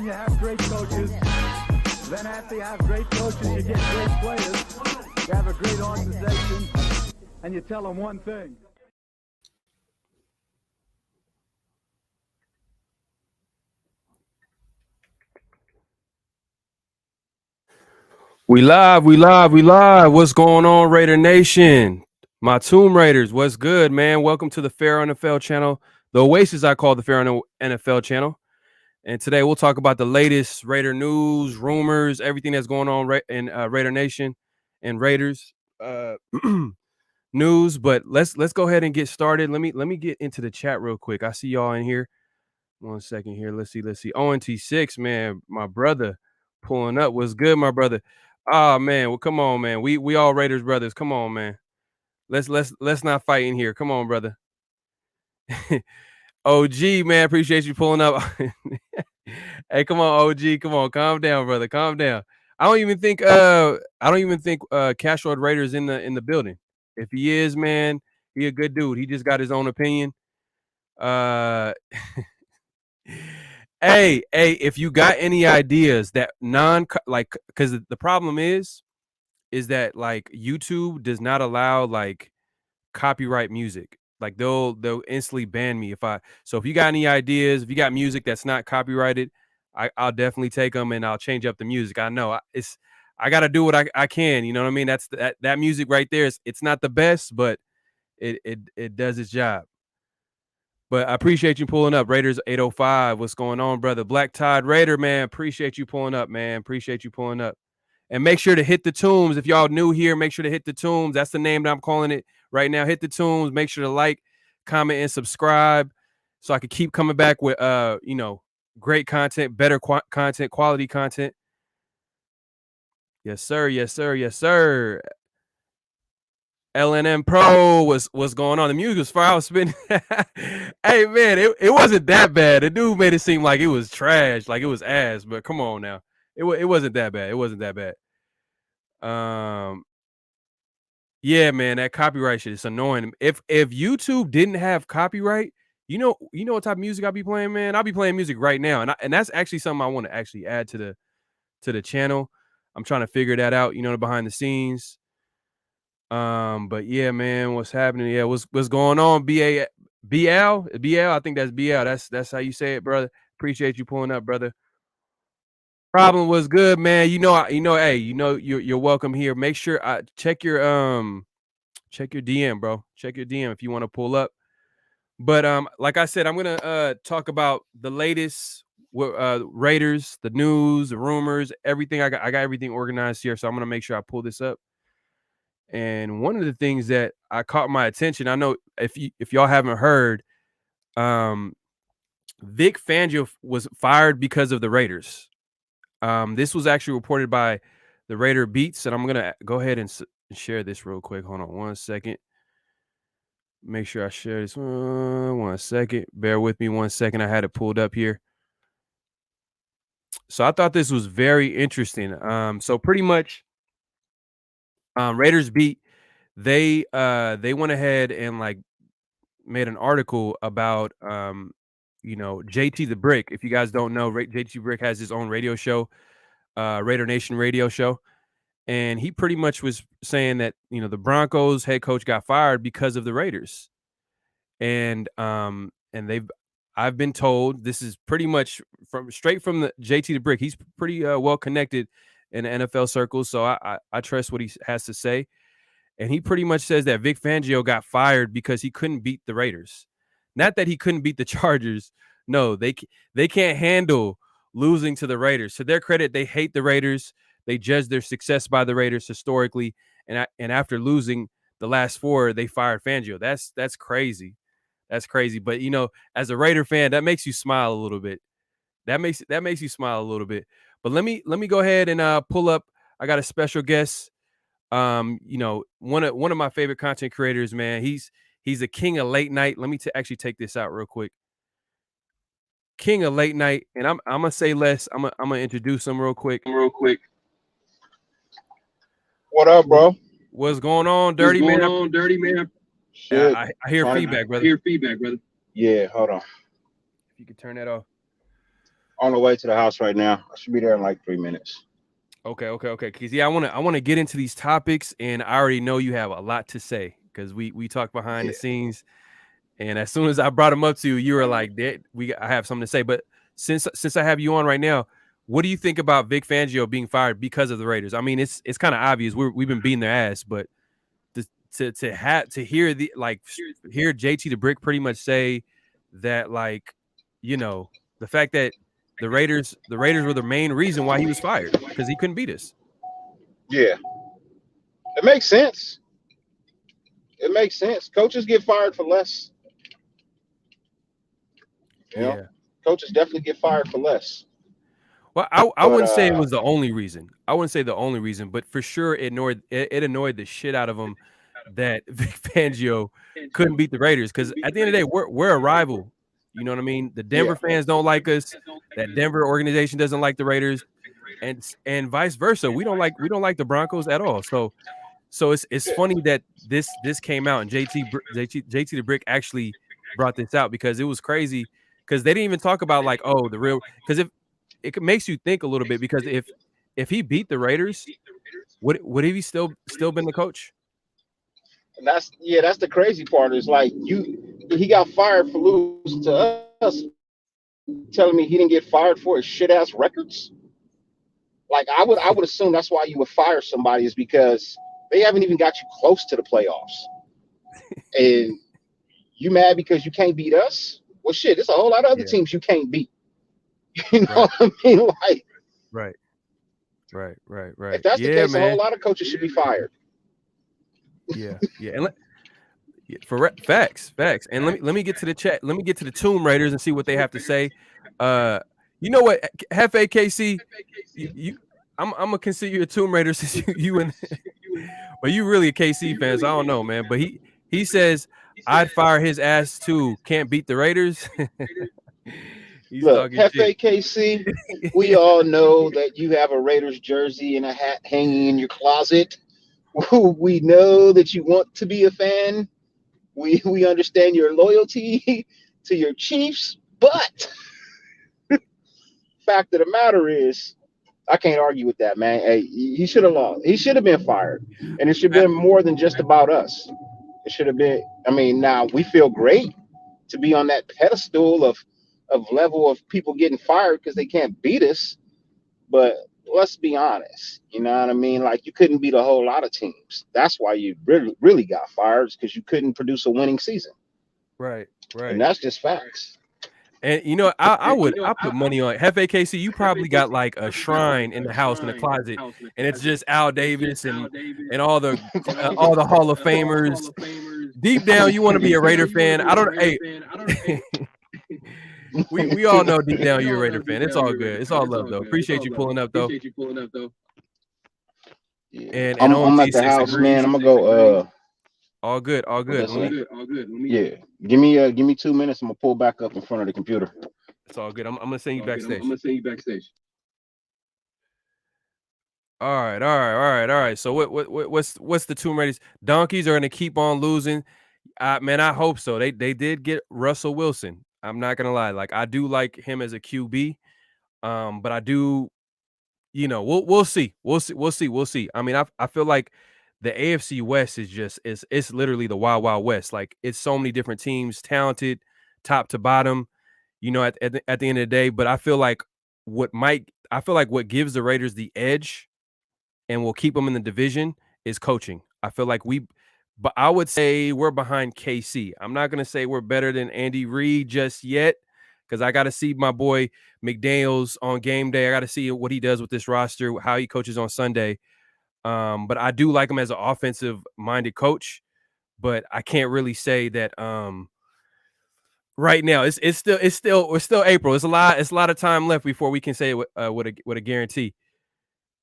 when you have great coaches, then after you have great coaches, you get great players. You have a great organization, and you tell them one thing. We live. What's going on, Raider Nation? My Tomb Raiders, what's good, man? Welcome to the Fair NFL channel, the Oasis I call the Fair NFL channel. And today we'll talk about the latest Raider news, rumors, everything that's going on in Raider Nation and Raiders news. But let's go ahead and get started. Let me get into the chat real quick. I see y'all in here. 1 second here. Let's see. ONT6, man, my brother pulling up. What's good, my brother? Oh man, well, come on, man. We all Raiders brothers. Come on, man. Let's not fight in here. Come on, brother. OG, man, appreciate you pulling up. Hey, come on, OG. Come on, calm down, brother. Calm down. I don't even think Cashroad Raider is in the building. If he is, man, he a good dude. He just got his own opinion. Hey, if you got any ideas that because the problem is that like YouTube does not allow like copyright music. Like they'll instantly ban me so if you got any ideas, if you got music that's not copyrighted, I'll definitely take them and I'll change up the music. I know I got to do what I can, you know what I mean? That's that music right there. It's not the best, but it does its job. But I appreciate you pulling up. Raiders 805. What's going on, brother? Black Tide Raider, man. Appreciate you pulling up, man. Appreciate you pulling up. And make sure to hit the tombs. If y'all new here, make sure to hit the tombs. That's the name that I'm calling it right now. Hit the tombs. Make sure to like, comment, and subscribe so I can keep coming back with great content, better content, quality content. Yes, sir. Yes, sir. Yes, sir. LNM Pro what's going on? The music was fire. I was spinning. Hey man, it wasn't that bad. The dude made it seem like it was trash, like it was ass. But come on now, it wasn't that bad. It wasn't that bad. Yeah, man, that copyright shit is annoying. If YouTube didn't have copyright, you know what type of music I'll be playing, man. I'll be playing music right now, and that's actually something I want to actually add to the channel. I'm trying to figure that out, behind the scenes. But yeah, man, what's happening? Yeah, what's going on? BL, I think that's BL. That's how you say it, brother. Appreciate you pulling up, brother. Problem was good, man. Hey, you're welcome here. Make sure check your DM, bro. Check your DM if you want to pull up. But like I said, I'm gonna talk about the latest Raiders, the news, the rumors, everything. I got everything organized here, so I'm gonna make sure I pull this up. And one of the things that I caught my attention, I know if y'all haven't heard, Vic Fangio was fired because of the Raiders. This was actually reported by the Raider Beats, and I'm gonna go ahead and share this real quick. Hold on 1 second. Make sure I share this. 1 second. Bear with me 1 second. I had it pulled up here. So I thought this was very interesting. So pretty much, Raiders Beat, they went ahead and like made an article about JT the Brick. If you guys don't know, JT Brick has his own radio show, Raider Nation radio show, and he pretty much was saying that the Broncos head coach got fired because of the Raiders, and I've been told this is pretty much straight from the JT the Brick. He's pretty well connected in the NFL circles, so I trust what he has to say. And he pretty much says that Vic Fangio got fired because he couldn't beat the Raiders. Not that he couldn't beat the Chargers. No, they can't handle losing to the Raiders. To their credit, they hate the Raiders. They judge their success by the Raiders historically. And after losing the last 4, they fired Fangio. That's crazy. That's crazy. But as a Raider fan, that makes you smile a little bit. That makes you smile a little bit. But let me go ahead and pull up. I got a special guest. One of my favorite content creators, man. He's a king of late night. Let me actually take this out real quick. King of late night, and I'm gonna say less. I'm gonna introduce him real quick. What up, bro? What's going on, Dirty Man? Dirty Man. Shit. Yeah, I hear feedback, brother. Yeah, hold on. If you could turn that off. On the way to the house right now. I should be there in like 3 minutes. Okay. Because I want to get into these topics, and I already know you have a lot to say because we talked behind the Yeah. scenes, and as soon as I brought them up to you, you were like, I have something to say. But since I have you on right now, what do you think about Vic Fangio being fired because of the Raiders? I mean, it's kind of obvious. We've been beating their ass, but to hear hear JT the Brick pretty much say that, like, the fact that the Raiders were the main reason why he was fired because he couldn't beat us. Yeah. It makes sense. It makes sense. Coaches get fired for less. You know? Coaches definitely get fired for less. Well, I wouldn't say it was the only reason. I wouldn't say the only reason, but for sure it annoyed the shit out of him that Vic Fangio couldn't beat the Raiders because at the end of the day, we're a rival. You know what I mean? The Denver fans don't like us. That Denver organization doesn't like the Raiders, and vice versa. We don't like the Broncos at all. So it's funny that this came out and JT the Brick actually brought this out because it was crazy because they didn't even talk about like, oh, the real, because if it makes you think a little bit because if he beat the Raiders, would he still been the coach? And that's the crazy part is like he got fired for losing to us, telling me he didn't get fired for his shit ass records. Like I would assume that's why you would fire somebody is because they haven't even got you close to the playoffs. And you mad because you can't beat us? Well shit, there's a whole lot of other teams you can't beat. You know what I mean? Like Right. If that's the case, man, a whole lot of coaches should be fired. Yeah. And facts. And let me get to the chat. Let me get to the Tomb Raiders and see what they have to say. You know what, Hefe KC, I'm gonna consider you a Tomb Raider since you and but you really a KC fan, so I don't know, man. But he says I'd fire his ass too. Can't beat the Raiders. Look, Hefe KC, we all know that you have a Raiders jersey and a hat hanging in your closet. We know that you want to be a fan. We understand your loyalty to your Chiefs, but fact of the matter is, I can't argue with that, man. Hey, he should have lost. He should have been fired, and it should have been more than just about us. It should have been. I mean, now we feel great to be on that pedestal of level of people getting fired because they can't beat us. But let's be honest, you know what I mean? Like you couldn't beat a whole lot of teams. That's why you really got fired, because you couldn't produce a winning season. Right. And that's just facts. And I put money on Hefe KC. You probably got like a shrine in the house in the closet, and it's just Al Davis and all the Hall of Famers. Deep down, you want to be a Raider fan. I don't. Hey, we all know deep down you're a Raider fan. It's all good. It's all love though. Appreciate you pulling up though. Yeah. And I'm at the house, man. I'm gonna go. All good. Yeah. Give me 2 minutes. I'm gonna pull back up in front of the computer. It's all good. I'm gonna send you backstage. All right. So what's the Tomb Raiders? Donkeys are gonna keep on losing. Man, I hope so. They did get Russell Wilson. I'm not gonna lie. Like I do like him as a QB. But I do, we'll see. We'll see. I mean, I feel like the AFC West is it's literally the wild, wild west. Like it's so many different teams, talented, top to bottom, at the end of the day. But I feel like what gives the Raiders the edge and will keep them in the division is coaching. I feel like but I would say we're behind KC. I'm not going to say we're better than Andy Reid just yet, because I got to see my boy McDaniels on game day. I got to see what he does with this roster, how he coaches on Sunday. But I do like him as an offensive-minded coach. But I can't really say that right now. It's still April. It's a lot of time left before we can say it with a guarantee.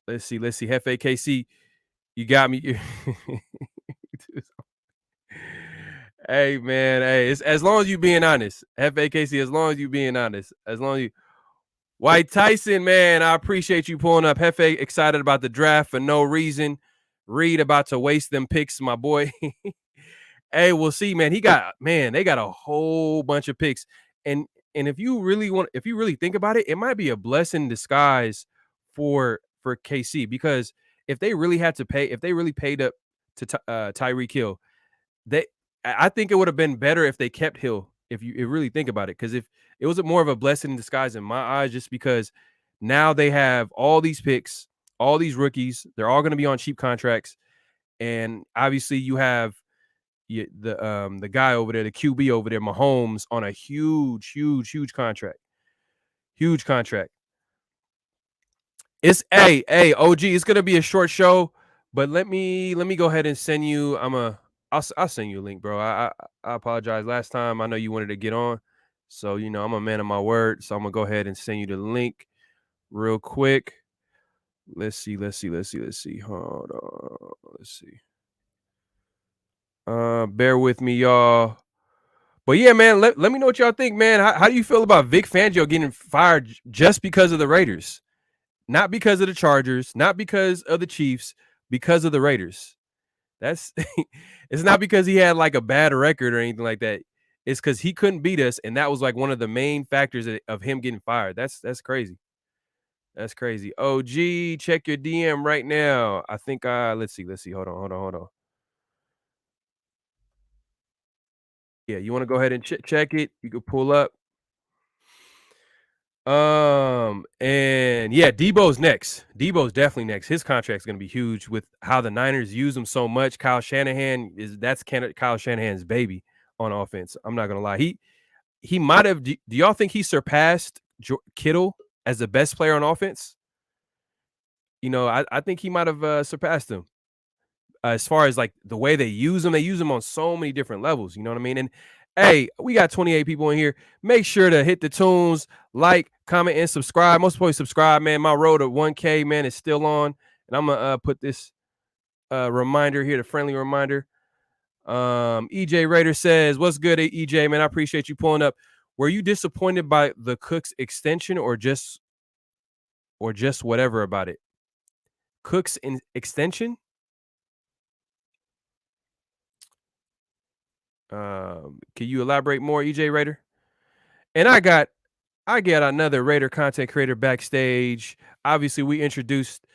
Let's see. Hefe KC, you got me. Hey man, it's as long as you being honest. FAKC, as long as you being honest. As long as you White Tyson, man, I appreciate you pulling up. Hefe excited about the draft for no reason. Reed about to waste them picks, my boy. Hey, we'll see, man. They got a whole bunch of picks. And And if you really think about it, it might be a blessing in disguise for KC, because if they really paid up to Tyreek Hill, I think it would have been better if they kept Hill. If you really think about it, because if it was more of a blessing in disguise in my eyes, just because now they have all these picks, all these rookies, they're all going to be on cheap contracts, and obviously you have the guy over there, the QB over there, Mahomes, on a huge contract. Huge contract. It's OG. It's gonna be a short show, but let me go ahead and send you. I'll send you a link, bro. I apologize. Last time I know you wanted to get on, so I'm a man of my word. So I'm gonna go ahead and send you the link real quick. Let's see. Hold on. Let's see. Bear with me, y'all. But yeah, man, let me know what y'all think, man. How do you feel about Vic Fangio getting fired just because of the Raiders? Not because of the Chargers, not because of the Chiefs, because of the Raiders. That's it's not because he had like a bad record or anything like that. It's because he couldn't beat us, and that was like one of the main factors of him getting fired. That's crazy. That's crazy. OG, check your DM right now. I think let's see. Hold on. Yeah, you want to go ahead and check it? You can pull up. And yeah, Debo's next. Debo's definitely next. His contract's gonna be huge with how the Niners use him so much. Kyle Shanahan that's Kyle Shanahan's baby on offense. I'm not gonna lie. He might have. Do y'all think he surpassed Kittle as the best player on offense? I think he might have surpassed him. As far as like the way they use them on so many different levels. You know what I mean? And hey, we got 28 people in here. Make sure to hit the tunes, like, comment, and subscribe. Most importantly, subscribe, man. My road to 1K, man, is still on. And I'm gonna put this reminder here, the friendly reminder. EJ Raider says, "What's good, EJ, man? I appreciate you pulling up. Were you disappointed by the Cooks extension or just whatever about it? Cooks extension? Can you elaborate more, EJ Raider?" And I got another Raider content creator backstage. Obviously, we introduced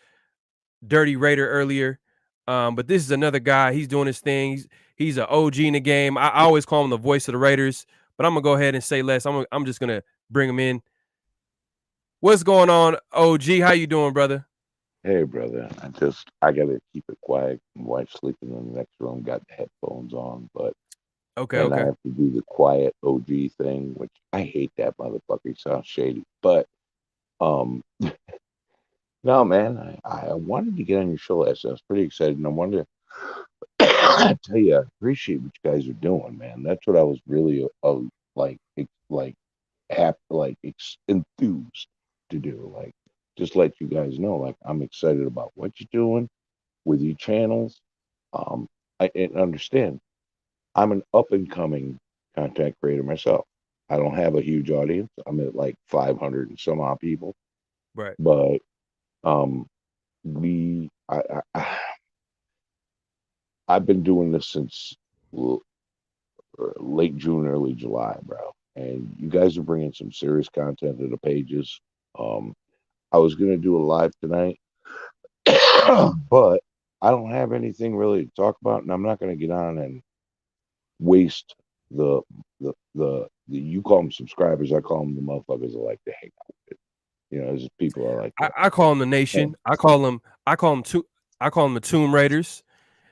Dirty Raider earlier, but this is another guy. He's doing his thing. He's an OG in the game. I always call him the voice of the Raiders, but I'm gonna go ahead and say less. I'm just gonna bring him in. What's going on, OG? How you doing, brother? Hey, brother. I gotta keep it quiet. My wife's sleeping in the next room, got the headphones on, but Okay, and I okay. have to do the quiet OG thing, which I hate that motherfucker. He sounds shady. But um no man, I wanted to get on your show last night. I was pretty excited and I wanted to I tell you, I appreciate what you guys are doing, man. That's what I was really like enthused to do. Like just let you guys know, like I'm excited about what you're doing with your channels. I and understand I'm an up and coming content creator myself. I don't have a huge audience. I'm at like 500 and some odd people, Right. but um, we I've been doing this since late June, early July, bro. And you guys are bringing some serious content to the pages. Um, I was gonna do a live tonight, but I don't have anything really to talk about, and I'm not gonna get on and waste the you call them subscribers, I call them the motherfuckers that like to hang out with. There's people I like to. I call them the Nation. I call them the Tomb Raiders.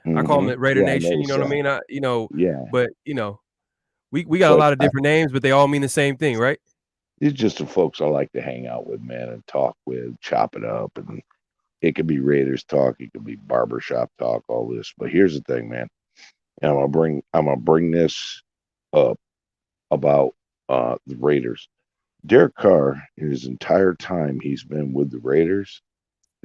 I call them the Raider Yeah, I Nation. You know noticed what I that. mean? Yeah, But we got a but lot of different names, but they all mean the same thing, right? these just the folks I like to hang out with, man, and talk with, chop it up, and it could be Raiders talk, it could be barbershop talk, all this. But here's the thing, man. And I'm gonna bring this up about the Raiders. Derek Carr, in his entire time he's been with the Raiders,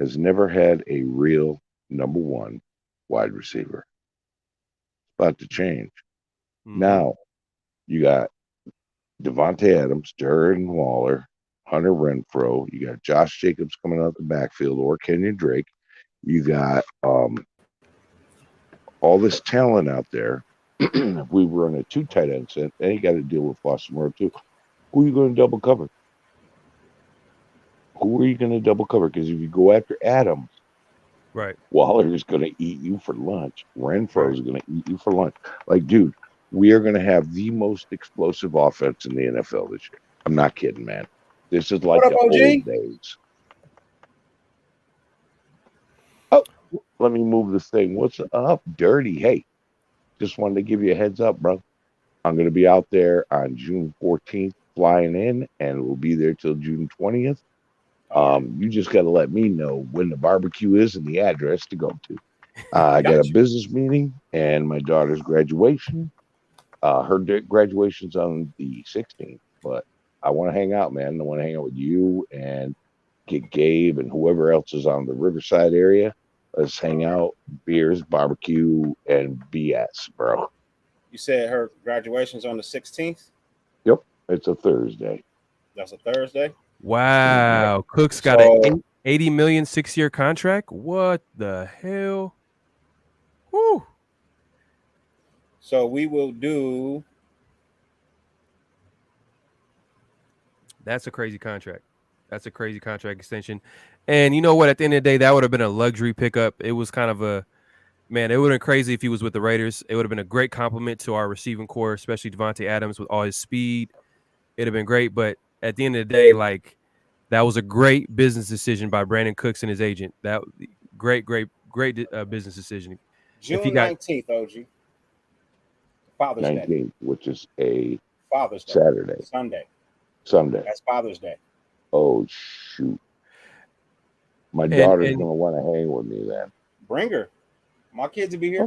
has never had a real number one wide receiver. It's about to change. Mm-hmm. Now, you got Devontae Adams, Jared Waller, Hunter Renfro. You got Josh Jacobs coming out the backfield, or Kenyon Drake. You got all this talent out there. If we run a two tight end set, then you got to deal with Foster Moore too. Who are you going to double cover? Who are you going to double cover? Because if you go after Adams, Right. Waller is going to eat you for lunch. Renfro is Right. going to eat you for lunch. Like, dude, we are going to have the most explosive offense in the NFL this year. I'm not kidding, man. This is like What up, the OG? old days. Oh, let me move this thing. What's up, Dirty? Hey, just wanted to give you a heads up, bro. I'm going to be out there on June 14th flying in, and we'll be there till June 20th. You just got to let me know when the barbecue is and the address to go to. I got a Got you. business meeting and my daughter's graduation. Her graduation's on the 16th, but I want to hang out, man. I want to hang out with you and get Gabe and whoever else is on the Riverside area. Let's hang out, beers, barbecue, and BS, bro. You said her graduation's on the 16th. Yep, it's a Thursday. That's a Thursday. Wow. Cook's got So- an 80 million 6-year contract. What the hell? Woo. So we will do. That's a crazy contract. That's a crazy contract extension. And you know what? At the end of the day, that would have been a luxury pickup. It was kind of a man. It would have been crazy if he was with the Raiders. It would have been a great compliment to our receiving core, especially Devontae Adams with all his speed. It'd have been great. But at the end of the day, like that was a great business decision by Brandon Cooks and his agent. That great business decision. June If he got 19th, OG. Father's Day. 19th, which is a Father's Day. Saturday. Sunday. That's Father's Day. Oh, shoot. My daughter's going to want to hang with me then. Bring her. My kids will be here.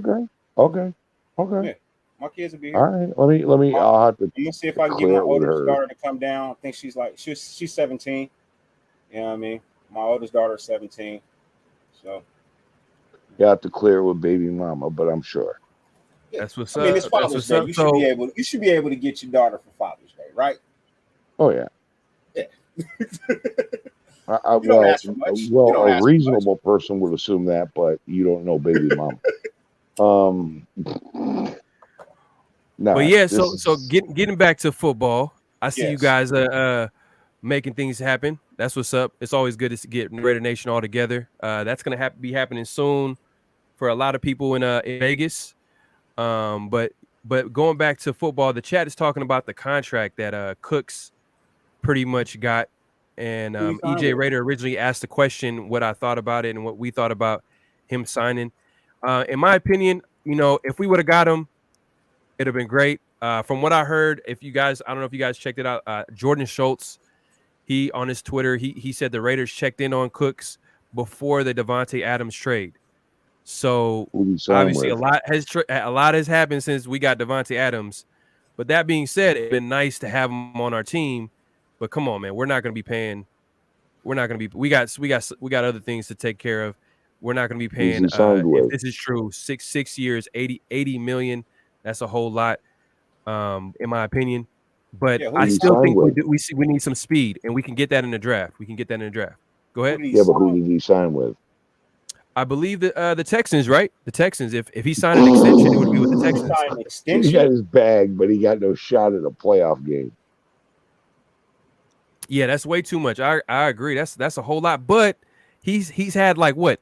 Okay. Yeah, my kids will be here. All right. Let me. I'll have to. I'm gonna see if I can get my oldest daughter to come down. I think she's 17. You know what I mean? My oldest daughter is 17. So You have to clear it with baby mama, but I'm sure. That's what's I mean, up. it's Father's Day. You should be able to get your daughter for Father's Day, right? Oh yeah. Yeah. Well, a reasonable person would assume that, but you don't know baby mama. But yeah, so getting back to football, I see you guys making things happen. That's what's up. It's always good to get Raider Nation all together. That's gonna be happening soon for a lot of people in Vegas. But going back to football, the chat is talking about the contract that Cooks pretty much got. And EJ Raider originally asked the question what I thought about it and what we thought about him signing. In my opinion, you know, if we would have got him, it'd have been great. From what I heard, I don't know if you guys checked it out, Jordan Schultz, he on his Twitter, he said the Raiders checked in on Cooks before the Devontae Adams trade. So obviously a lot has happened since we got Devontae Adams. But that being said, it'd been nice to have him on our team. But come on, man, we're not going to be paying. We're not going to be. We got other things to take care of. We're not going to be paying. If this is true, 6 years, 80 million. That's a whole lot, in my opinion. But I still think we need some speed, and we can get that in the draft. Go ahead. Yeah, but who did he sign with? I believe the Texans, right? The Texans. If he signed an extension, it would be with the Texans. He got his bag, but he got no shot at a playoff game. Yeah, that's way too much. I agree. That's a whole lot. But he's had like what,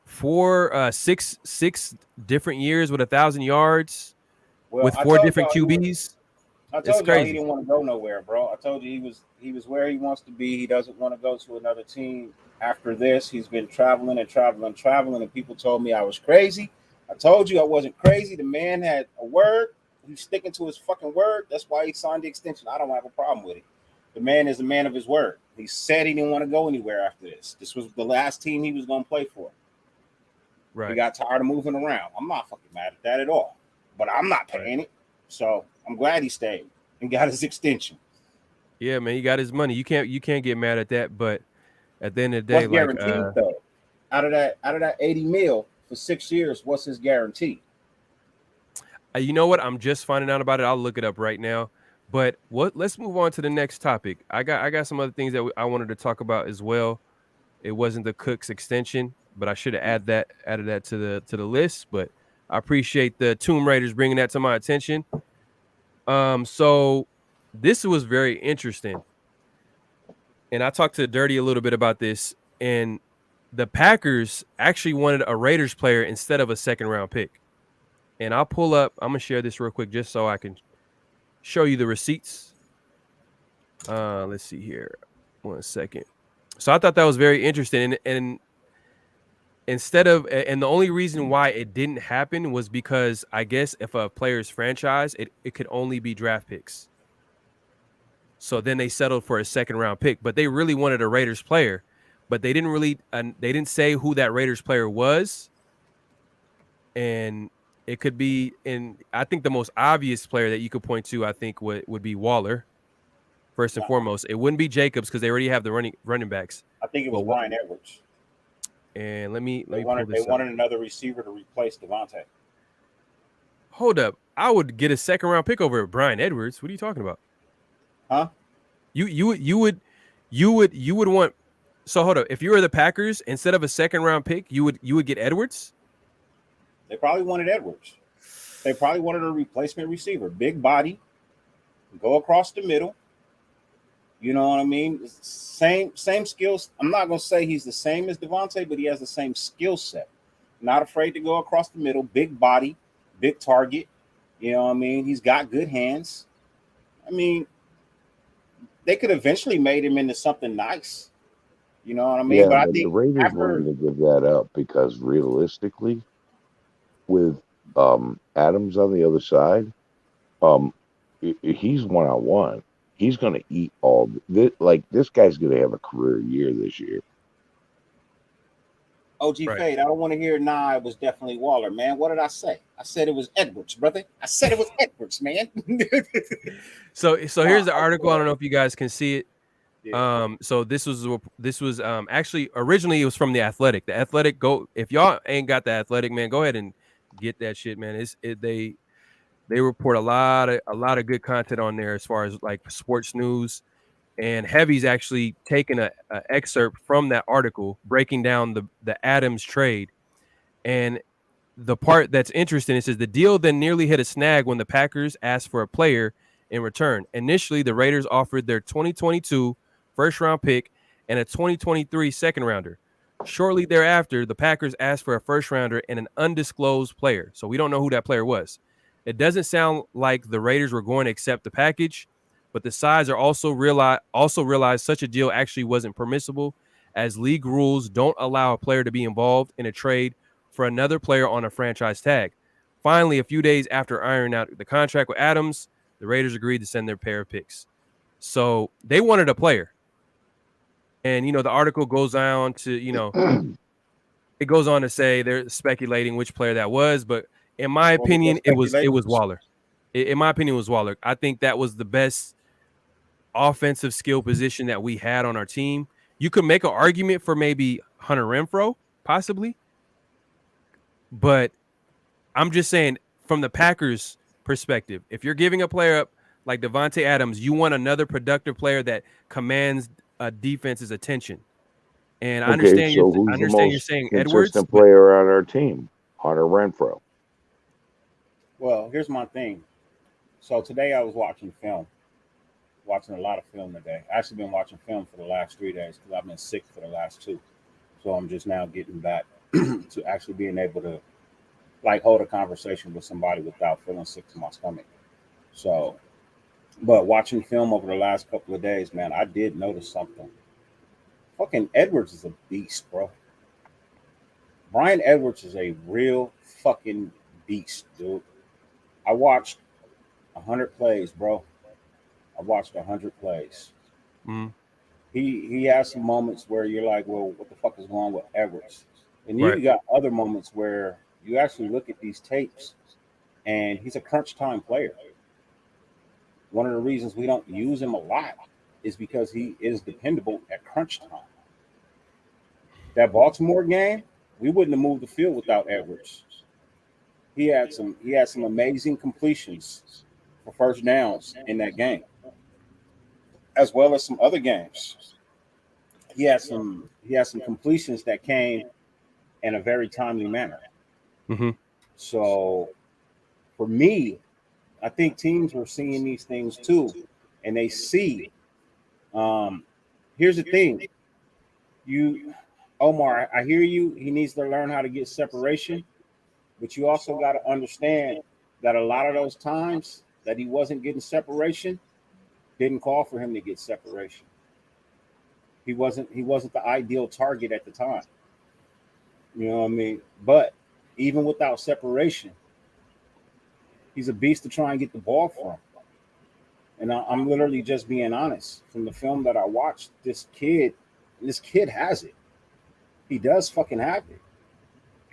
6 different years with 1,000 yards with 4 different QBs. I told you he didn't want to go nowhere, bro. I told you he was where he wants to be. He doesn't want to go to another team after this. He's been traveling, and people told me I was crazy. I told you I wasn't crazy. The man had a word. He's sticking to his fucking word. That's why he signed the extension. I don't have a problem with it. The man is a man of his word. He said he didn't want to go anywhere after this. This was the last team he was going to play for. Right. He got tired of moving around. I'm not fucking mad at that at all. But I'm not paying it. So I'm glad he stayed and got his extension. Yeah, man, he got his money. You can't get mad at that. But at the end of the day, what's guaranteed though? Out of that 80 mil for 6 years, what's his guarantee? You know what? I'm just finding out about it. I'll look it up right now. But let's move on to the next topic. I got some other things that I wanted to talk about as well. It wasn't the Cooks extension, but I should have added that to the list. But I appreciate the Tomb Raiders bringing that to my attention. So this was very interesting. And I talked to Dirty a little bit about this. And the Packers actually wanted a Raiders player instead of a second round pick. And I'm going to share this real quick just so I can show you the receipts. Let's see here. 1 second. So I thought that was very interesting. And the only reason why it didn't happen was because I guess if a player's franchise, it could only be draft picks. So then they settled for a second round pick, but they really wanted a Raiders player, but they didn't say who that Raiders player was. And it could be I think the most obvious player that you could point to, I think would be Waller. First and foremost, it wouldn't be Jacobs because they already have the running backs. I think it was Bryan Edwards. And let me They pull this up. wanted another receiver to replace Devontae. Hold up, I would get a second round pick over Bryan Edwards. What are you talking about? Huh? You would want. So hold up, if you were the Packers, instead of a second round pick, you would get Edwards. They probably wanted Edwards. They probably wanted a replacement receiver, big body, go across the middle. You know what I mean? Same skills. I'm not going to say he's the same as Devontae, but he has the same skill set. Not afraid to go across the middle, big body, big target. You know what I mean? He's got good hands. I mean, they could eventually made him into something nice. You know what I mean? Yeah, but I the think Raiders wanted to give that up because realistically, with Adams on the other side, he's one-on-one. He's going to eat all this. Like, this guy's going to have a career year this year. OG Right. Fade, I don't want to hear, it was definitely Waller, man. What did I say? I said it was Edwards, brother. I said it was Edwards, man. So here's the article. I don't know if you guys can see it. Yeah. So this was actually originally it was from the Athletic. The Athletic, if y'all ain't got the Athletic, man, go ahead and get that shit, man. They report a lot of good content on there as far as like sports news. And Heavy's actually taken a excerpt from that article breaking down the Adams trade. And the part that's interesting, it says the deal then nearly hit a snag when the Packers asked for a player in return. Initially, the Raiders offered their 2022 first-round pick and a 2023 second-rounder. Shortly thereafter, the Packers asked for a first-rounder and an undisclosed player. So we don't know who that player was. It doesn't sound like the Raiders were going to accept the package, but the sides are also realized such a deal actually wasn't permissible, as league rules don't allow a player to be involved in a trade for another player on a franchise tag. Finally, a few days after ironing out the contract with Adams, the Raiders agreed to send their pair of picks. So they wanted a player. And, the article goes on to, it goes on to say they're speculating which player that was. But in my opinion, it was Waller. In my opinion, it was Waller. I think that was the best offensive skill position that we had on our team. You could make an argument for maybe Hunter Renfrow, possibly. But I'm just saying, from the Packers' perspective, if you're giving a player up like Devontae Adams, you want another productive player that commands a defense's attention. And I understand you're saying Edwards, consistent player on our team, Hunter Renfrow. Well, here's my thing. So today I was watching a lot of film today. I've actually been watching film for the last 3 days because I've been sick for the last 2. So I'm just now getting back to actually being able to like hold a conversation with somebody without feeling sick to my stomach. So, but watching film over the last couple of days, man, I did notice something. Fucking Edwards is a beast, bro. Bryan Edwards is a real fucking beast, dude. I watched 100 plays, bro. I watched 100 plays. Mm-hmm. He has some moments where you're like, well, what the fuck is going on with Edwards? And then Right. you got other moments where you actually look at these tapes and he's a crunch time player. One of the reasons we don't use him a lot is because he is dependable at crunch time. That Baltimore game, we wouldn't have moved the field without Edwards. He had some amazing completions for first downs in that game, as well as some other games. He had some completions that came in a very timely manner. Mm-hmm. So for me, I think teams were seeing these things too, and they see. Here's the thing, Omar, I hear you. He needs to learn how to get separation, but you also got to understand that a lot of those times that he wasn't getting separation didn't call for him to get separation. He wasn't the ideal target at the time. You know what I mean? But even without separation, he's a beast to try and get the ball from. And I'm literally just being honest. From the film that I watched, this kid has it. He does fucking have it.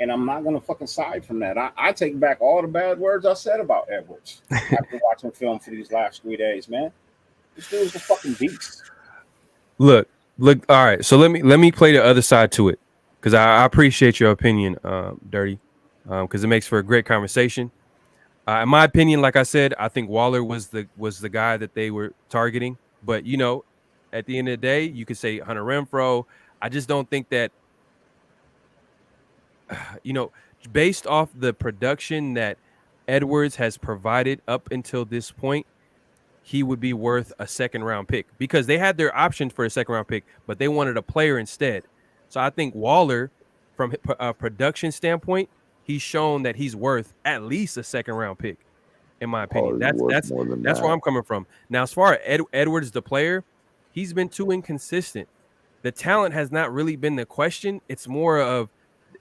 And I'm not gonna fucking side from that. I take back all the bad words I said about Edwards after watching film for these last 3 days, man. This dude's a fucking beast. Look. All right. So let me play the other side to it, because I appreciate your opinion, Dirty, because it makes for a great conversation. In my opinion, like I said, I think Waller was the guy that they were targeting. But at the end of the day, you could say Hunter Renfrow. I just don't think that, based off the production that Edwards has provided up until this point, he would be worth a second-round pick, because they had their option for a second-round pick, but they wanted a player instead. So I think Waller, from a production standpoint, he's shown that he's worth at least a second-round pick, in my opinion. That's where I'm coming from. Now, as far as Edwards, the player, he's been too inconsistent. The talent has not really been the question. It's more of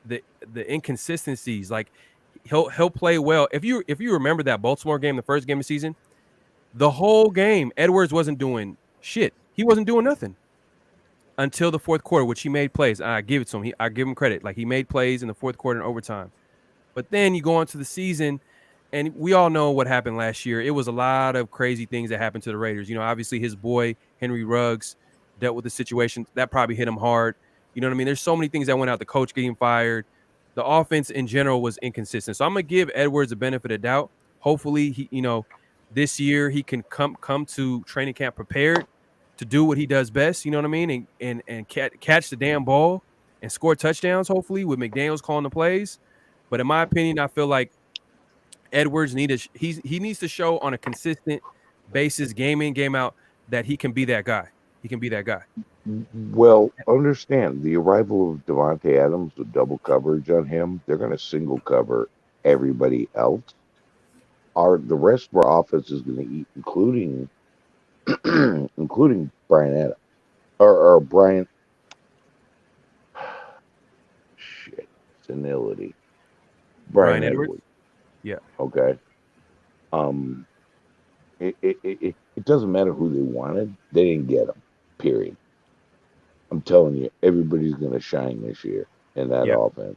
the inconsistencies. Like, he'll play well. If you remember that Baltimore game, the first game of the season, the whole game, Edwards wasn't doing shit. He wasn't doing nothing until the fourth quarter, which he made plays. I give it to him. I give him credit. Like, he made plays in the fourth quarter and overtime. But then you go into the season, and we all know what happened last year. It was a lot of crazy things that happened to the Raiders. Obviously his boy, Henry Ruggs, dealt with the situation. That probably hit him hard. You know what I mean? There's so many things that went out. The coach getting fired. The offense in general was inconsistent. So I'm going to give Edwards a benefit of doubt. Hopefully, this year he can come to training camp prepared to do what he does best. You know what I mean? And catch the damn ball and score touchdowns, hopefully, with McDaniels calling the plays. But in my opinion, I feel like Edwards he needs to show on a consistent basis, game in, game out, that he can be that guy. He can be that guy. Well, understand the arrival of Devontae Adams with double coverage on him. They're going to single cover everybody else. The rest of our offense is going to eat, including Brian Adams or Brian. Shit, senility. Brian Edwards. Yeah. Okay. It doesn't matter who they wanted. They didn't get him. Period. I'm telling you, everybody's going to shine this year in that offense.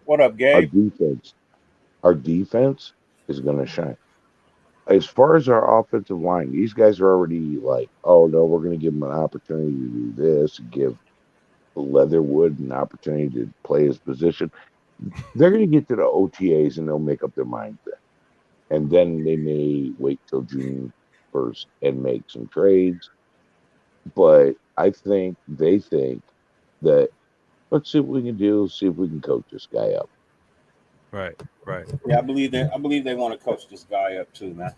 What up, Gabe? Our defense is going to shine. As far as our offensive line, these guys are already like, oh no, we're going to give them an opportunity to do this, give Leatherwood an opportunity to play his position. They're going to get to the OTAs and they'll make up their minds then. And then they may wait till June 1st and make some trades. But I think they think that let's see what we can do, see if we can coach this guy up. Right. Yeah, I believe they want to coach this guy up too, man.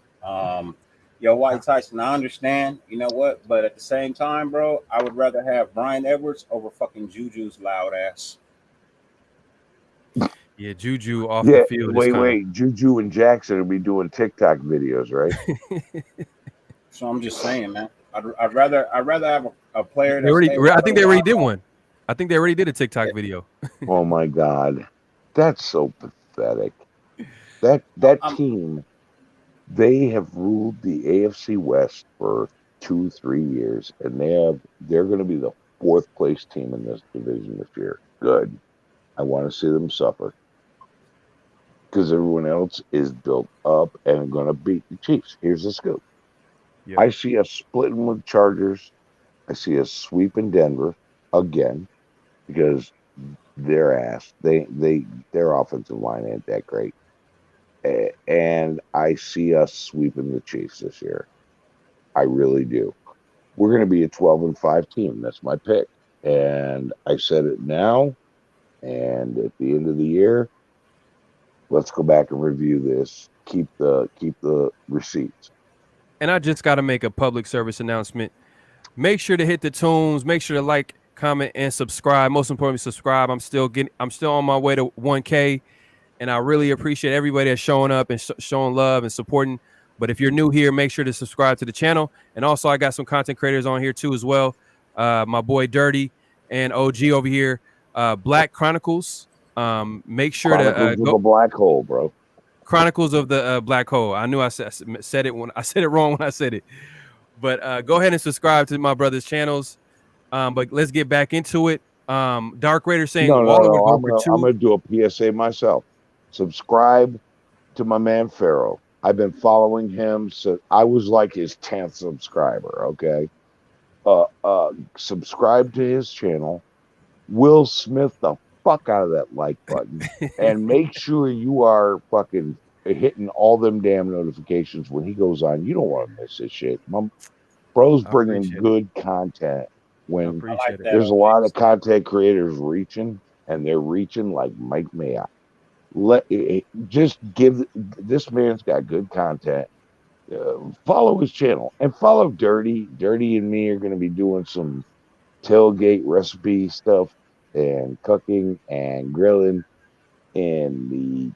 White Tyson, I understand, you know what, but at the same time, bro, I would rather have Brian Edwards over fucking Juju's loud ass. Yeah, Juju off the field. Wait. Juju and Jackson will be doing TikTok videos, right? So I'm just saying, man. I'd rather have a player. I think they already did one. I think they already did a TikTok video. Oh my God, that's so pathetic. That team, they have ruled the AFC West for 2-3 years, and they're going to be the 4th place team in this division this year. Good. I want to see them suffer because everyone else is built up and going to beat the Chiefs. Here's the scoop. Yep. I see us splitting with Chargers. I see us sweeping Denver again because their offensive line ain't that great. And I see us sweeping the Chiefs this year. I really do. We're going to be a 12-5 team. That's my pick. And I said it now. And at the end of the year, let's go back and review this. Keep the receipts. And I just got to make a public service announcement. Make sure to hit the tunes. Make sure to like, comment, and subscribe. Most importantly, subscribe. I'm still on my way to 1K, and I really appreciate everybody that's showing up and showing love and supporting. But if you're new here, make sure to subscribe to the channel. And also, I got some content creators on here too as well. My boy Dirty and OG over here. Black Chronicles. Make sure Chronicles to of go. a Black Hole, bro. Chronicles of the Black Hole. I knew I said it when I said it wrong when I said it. But go ahead and subscribe to my brother's channels. But let's get back into it. Dark Raider saying Waller would go for 2. I'm gonna do a PSA myself. Subscribe to my man Pharaoh. I've been following him since I was like his 10th subscriber. Okay. Subscribe to his channel. Will Smith the fuck out of that like button and make sure you are fucking hitting all them damn notifications when he goes on. You don't want to miss this shit. Bro's bringing good content when there's a lot of content creators reaching, and they're reaching like Mike Mayock. Just give this man's got good content. Follow his channel and follow Dirty. Dirty and me are going to be doing some tailgate recipe stuff and cooking and grilling in the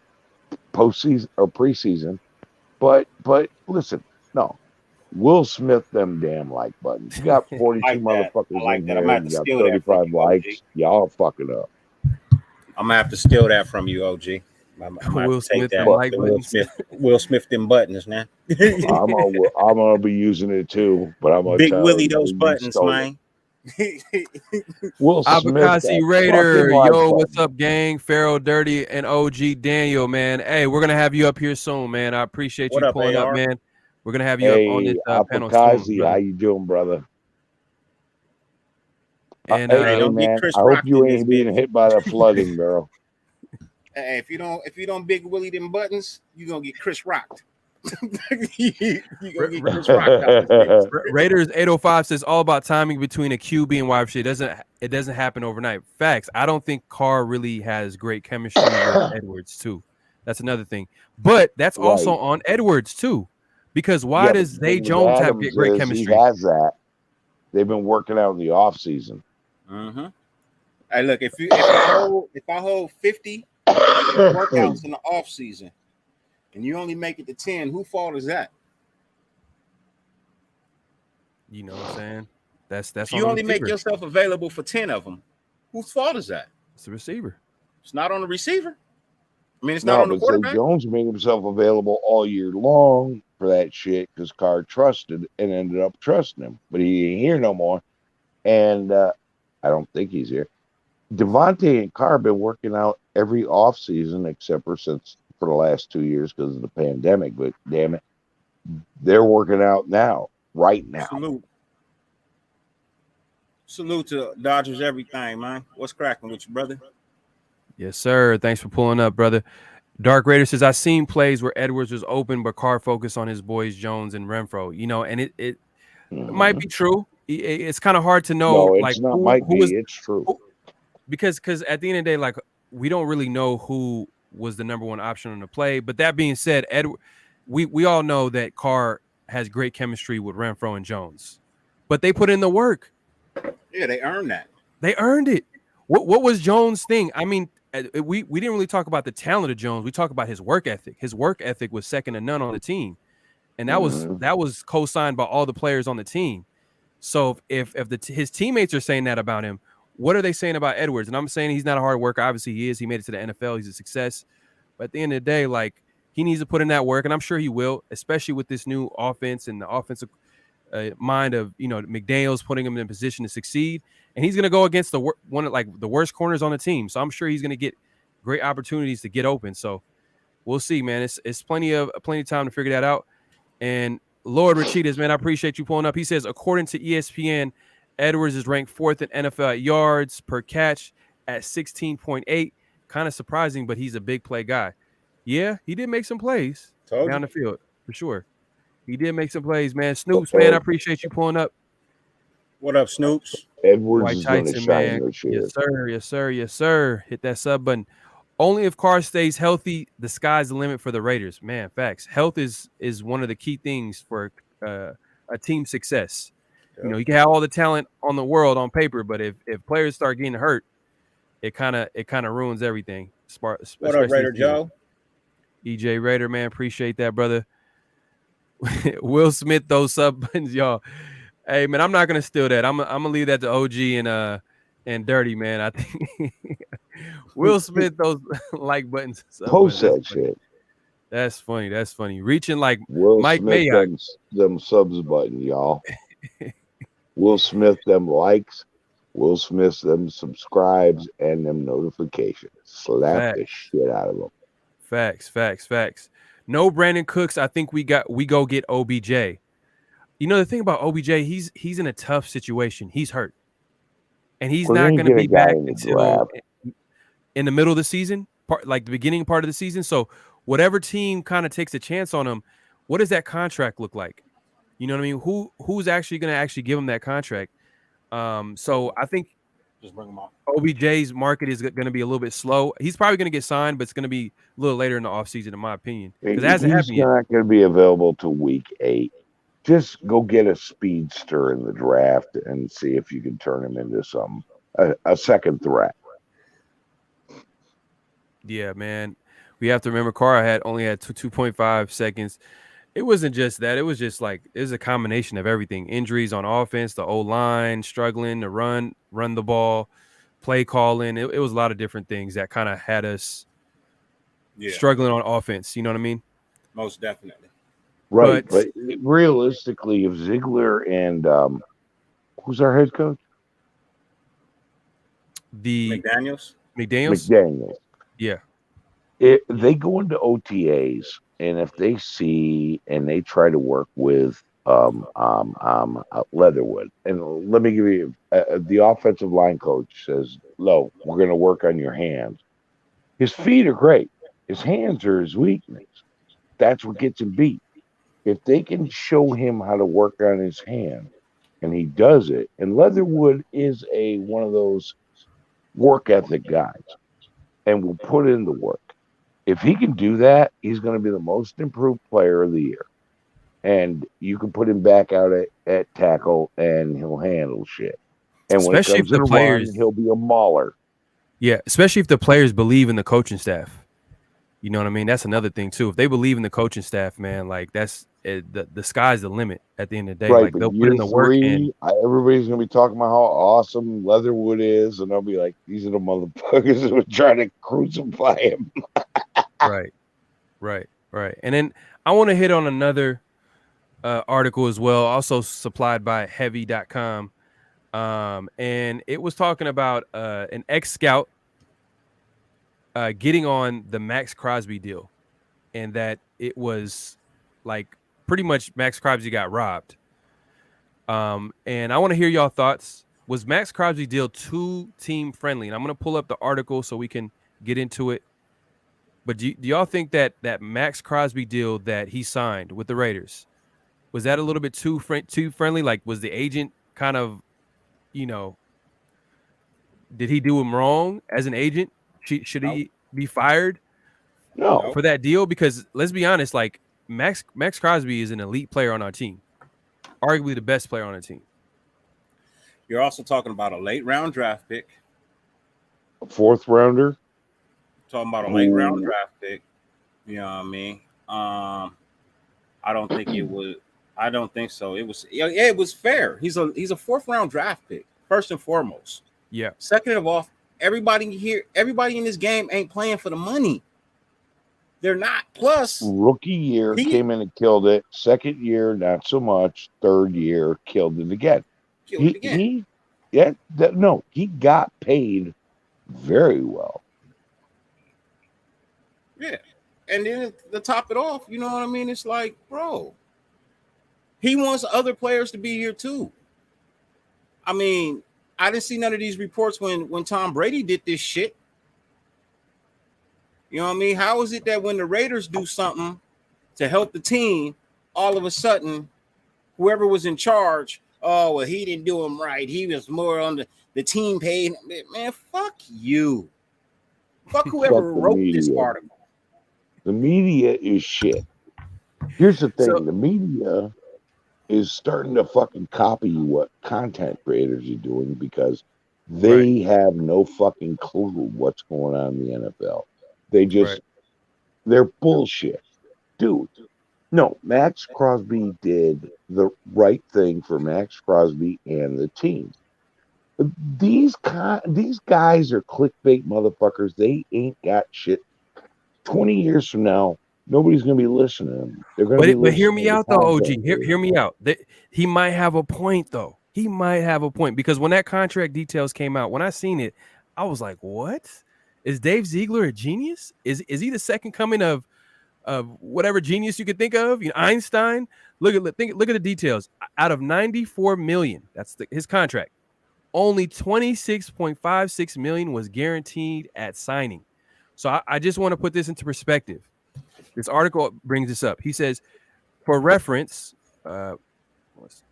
postseason or preseason. But listen, no. Will Smith them damn like buttons. You got 42 motherfuckers in here. You got 35 likes. Y'all fucking up. I'm gonna have to steal that from you, OG. Will Smith them like buttons. Will Smith them buttons, man. I'm gonna be using it too, but I'm gonna Big Willie those buttons, man. Will Smith, Abakasi Raider, yo, what's up, gang? Pharaoh, Dirty, and OG Daniel, man. Hey, we're gonna have you up here soon, man. I appreciate you pulling up, man. We're gonna have you up on this panel soon. How you doing, brother? And hey, man, I hope you ain't being hit by the flooding, bro. Hey, if you don't Big Willie them buttons, you gonna get Chris rocked. You gonna get Chris rocked. Raiders 805 says all about timing between a QB and wide receiver. It doesn't happen overnight. Facts. I don't think Carr really has great chemistry with Edwards too. That's another thing. But that's also on Edwards too. Because why does Zay Jones have great chemistry? He has that. They've been working out in the offseason. Mm-hmm. Hey, look, if I hold 50 workouts in the offseason and you only make it to 10, whose fault is that? You know what I'm saying? That's if you only make yourself available for 10 of them, whose fault is that? It's the receiver. It's not on the receiver. I mean, it's not on the quarterback. Zay Jones made himself available all year long for that shit because Carr trusted and ended up trusting him, but he ain't here no more. And I don't think he's here. Devontae and Carr have been working out every offseason except for the last 2 years because of the pandemic. But damn it, they're working out now, right now. Salute to Dodgers everything, man. What's cracking with you, brother? Yes, sir. Thanks for pulling up, brother. Dark Raider says, I've seen plays where Edwards was open, but Carr focused on his boys Jones and Renfro. You know, and it might be true. It's kind of hard to know. No, it's like not. It's true. Because at the end of the day, like we don't really know who was the number one option on the play. But that being said, we all know that Carr has great chemistry with Renfro and Jones, but they put in the work. Yeah, they earned that. They earned it. What was Jones' thing? I mean, we didn't really talk about the talent of Jones. We talked about his work ethic. His work ethic was second to none on the team, and that was co-signed by all the players on the team. So if his teammates are saying that about him, what are they saying about Edwards? And I'm saying he's not a hard worker. Obviously, he is. He made it to the NFL. He's a success. But at the end of the day, like he needs to put in that work, and I'm sure he will, especially with this new offense and the offensive mind of McDaniels putting him in a position to succeed. And he's going to go against one of the worst corners on the team. So I'm sure he's going to get great opportunities to get open. So we'll see, man. It's plenty of time to figure that out. And Lord Rachitas, man, I appreciate you pulling up. He says, according to ESPN, Edwards is ranked 4th in NFL at yards per catch at 16.8. Kind of surprising, but he's a big play guy. Yeah, he did make some plays down the field for sure. He did make some plays, man. Snoops, man, I appreciate you pulling up. What up, Snoops? Edwards is going to shine this year. Yes, sir. Yes, sir. Yes, sir. Hit that sub button. Only if Carr stays healthy, the sky's the limit for the Raiders. Man, facts. Health is one of the key things for a team success. You know, Yep. you can have all the talent on the world on paper, but if players start getting hurt, it kind of ruins everything. What up, Especially Raider in season. Joe? EJ Raider, man, appreciate that, brother. Will Smith, those sub buttons, y'all. Hey, man, I'm not gonna steal that. I'm gonna leave that to OG and Dirty, man. I think Will Smith, those like buttons, sub Post buttons. that shit. That's funny. That's funny. Reaching like Will Mike Smith Mayock. them subs button, y'all. Will Smith them likes. Will Smith them subscribes and them notifications. Slap the shit out of them. Facts. No Brandon Cooks. I think we go get OBJ. You know the thing about OBJ, he's in a tough situation. He's hurt, and he's not going to be back until in the middle of the season, like the beginning part of the season. So whatever team kind of takes a chance on him, what does that contract look like? You know what I mean? Who's actually going to actually give him that contract? So I think Just bring him up. OBJ's market is going to be a little bit slow. He's probably going to get signed, but it's going to be a little later in the offseason, in my opinion. Because it hasn't happened yet. He's not going to be available till week 8. Just go get a speedster in the draft and see if you can turn him into a second threat. Yeah, man. We have to remember Carr only had 2.5 seconds. It wasn't just that. It was just like it was a combination of everything. Injuries on offense, the O-line struggling to run the ball, play calling. It was a lot of different things that kind of had us struggling on offense. You know what I mean? Most definitely. Right. But realistically, if Ziegler and who's our head coach? McDaniels. Yeah. They go into OTAs, and if they see and they try to work with Leatherwood, and let me give you the offensive line coach says, "Lo, we're going to work on your hands." His feet are great. His hands are his weakness. That's what gets him beat. If they can show him how to work on his hand, and he does it, and Leatherwood is one of those work ethic guys, and will put in the work. If he can do that, he's going to be the most improved player of the year. And you can put him back out at tackle, and he'll handle shit. And when especially it comes to the players, run, he'll be a mauler. Yeah, especially if the players believe in the coaching staff. You know what I mean? That's another thing too. If they believe in the coaching staff, man, like that's the sky's the limit at the end of the day. Right, like they'll put in the work. Everybody's gonna be talking about how awesome Leatherwood is, and they'll be like, "These are the motherfuckers who are trying to crucify him." Right. And then I want to hit on another article as well, also supplied by heavy.com. And it was talking about an ex-scout getting on the Maxx Crosby deal, and that it was like pretty much Maxx Crosby got robbed. And I want to hear y'all thoughts. Was Maxx Crosby deal too team friendly? And I'm going to pull up the article so we can get into it. But do y'all think that Maxx Crosby deal that he signed with the Raiders, was that a little bit too friendly? Like, was the agent kind of, did he do him wrong as an agent? Should he be fired for that deal? Because let's be honest, like Maxx Crosby is an elite player on our team, arguably the best player on our team. You're also talking about a late round draft pick, a 4th rounder. Talking about a late round draft pick. You know what I mean? I don't think it was. I don't think so. It was. Yeah, it was fair. He's a 4th round draft pick, first and foremost. Yeah. Second of all, everybody in this game ain't playing for the money. They're not. Plus, rookie year came in and killed it. Second year, not so much. Third year, killed it again. He got paid very well. Yeah. And then to top it off, you know what I mean? It's like, bro, he wants other players to be here too. I mean, I didn't see none of these reports when Tom Brady did this shit. You know what I mean? How is it that when the Raiders do something to help the team, all of a sudden, whoever was in charge, oh, well, he didn't do him right. He was more on the team paid. Man, fuck you. Fuck whoever wrote this article. The media is shit. Here's the thing. The media is starting to fucking copy what content creators are doing because Right. they have no fucking clue what's going on in the NFL. They Right. they're bullshit. Dude, no, Maxx Crosby did the right thing for Maxx Crosby and the team. These guys are clickbait motherfuckers. They ain't got shit. 20 years from now, nobody's going to be listening to them. They're going to be But hear listening me to the out though, OG. content Hear creators. me out. He might have a point though. He might have a point because when that contract details came out, when I seen it, I was like, "What? Is Dave Ziegler a genius? Is he the second coming of whatever genius you could think of? You know, Einstein. Look at the details. Out of 94 million, that's his contract. Only 26.56 million was guaranteed at signing. So I just want to put this into perspective. This article brings this up. He says, for reference,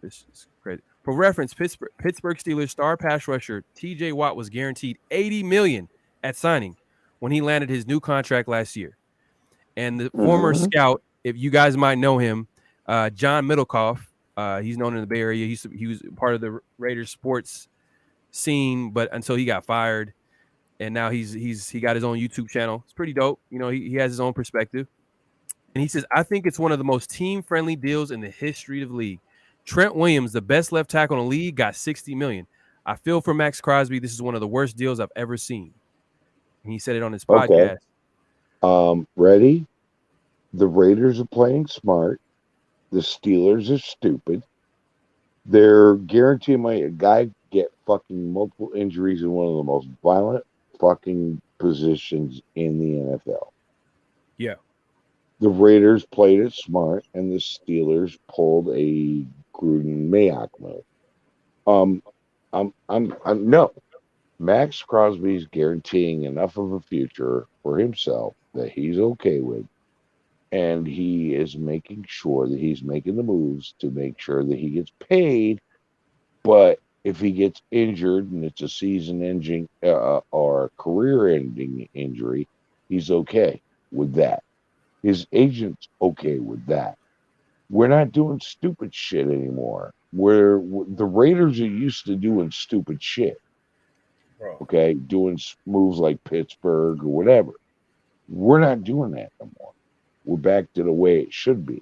this is crazy. For reference, Pittsburgh Steelers star pass rusher T.J. Watt was guaranteed $80 million at signing when he landed his new contract last year. And the former scout, if you guys might know him, John Middlecoff, he's known in the Bay Area. He was part of the Raiders sports scene, but until he got fired, and now he got his own YouTube channel. It's pretty dope. You know, he has his own perspective. And he says, I think it's one of the most team-friendly deals in the history of the league. Trent Williams, the best left tackle in the league, got $60 million. I feel for Maxx Crosby, this is one of the worst deals I've ever seen. And he said it on his podcast. Ready? The Raiders are playing smart. The Steelers are stupid. They're guaranteeing a guy get fucking multiple injuries in one of the most violent fucking positions in the NFL. Yeah. The Raiders played it smart, and the Steelers pulled a Gruden Mayock move. No. Maxx Crosby's guaranteeing enough of a future for himself that he's okay with, and he is making sure that he's making the moves to make sure that he gets paid. But if he gets injured and it's a season-ending or career-ending injury, he's okay with that. His agent's okay with that. We're not doing stupid shit anymore. The Raiders are used to doing stupid shit. Bro. Okay, doing moves like Pittsburgh or whatever. We're not doing that no more. We're back to the way it should be.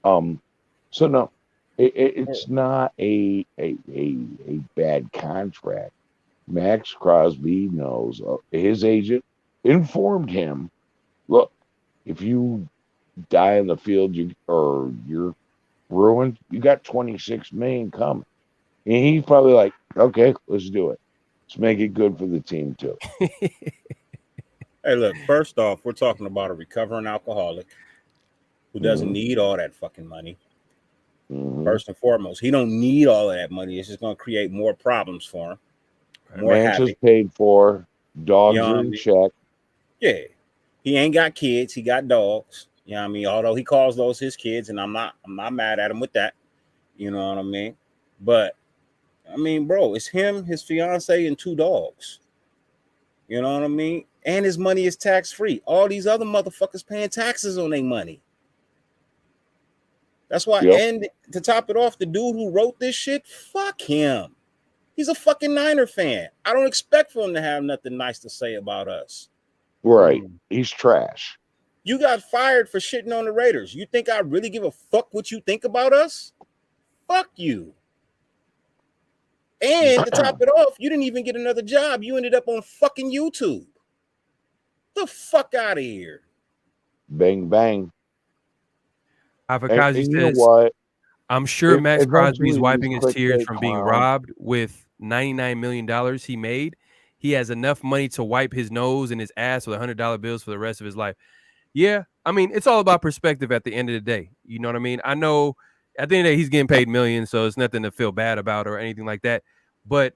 So no, it's not a bad contract. Maxx Crosby knows his agent informed him. Look, if you die in the field, you're ruined. You got 26 million coming, and he's probably like, okay, let's do it. Let's make it good for the team too. Hey, look, first off, we're talking about a recovering alcoholic who doesn't need all that fucking money. First and foremost, he don't need all of that money. It's just going to create more problems for him. More Mansion's havoc. paid for. Dogs You know are what I in mean? check. Yeah. He ain't got kids. He got dogs. You know what I mean? Although he calls those his kids, and I'm not mad at him with that. You know what I mean? But I mean, bro, it's him, his fiance, and 2 dogs. You know what I mean? And his money is tax-free. All these other motherfuckers paying taxes on their money. That's why, and to top it off, the dude who wrote this shit, fuck him. He's a fucking Niner fan. I don't expect for him to have nothing nice to say about us. Right. He's trash. You got fired for shitting on the Raiders. You think I really give a fuck what you think about us? Fuck you. And to top it off, you didn't even get another job. You ended up on fucking YouTube. The fuck out of here. Bang, bang. Avakazi says, you know what? I'm sure Maxx Crosby is wiping his tears clickbait from being clowns- robbed with $99 million he made. He has enough money to wipe his nose and his ass with $100 bills for the rest of his life. Yeah, I mean, it's all about perspective at the end of the day. You know what I mean? I know at the end of the day, he's getting paid millions, so it's nothing to feel bad about or anything like that. But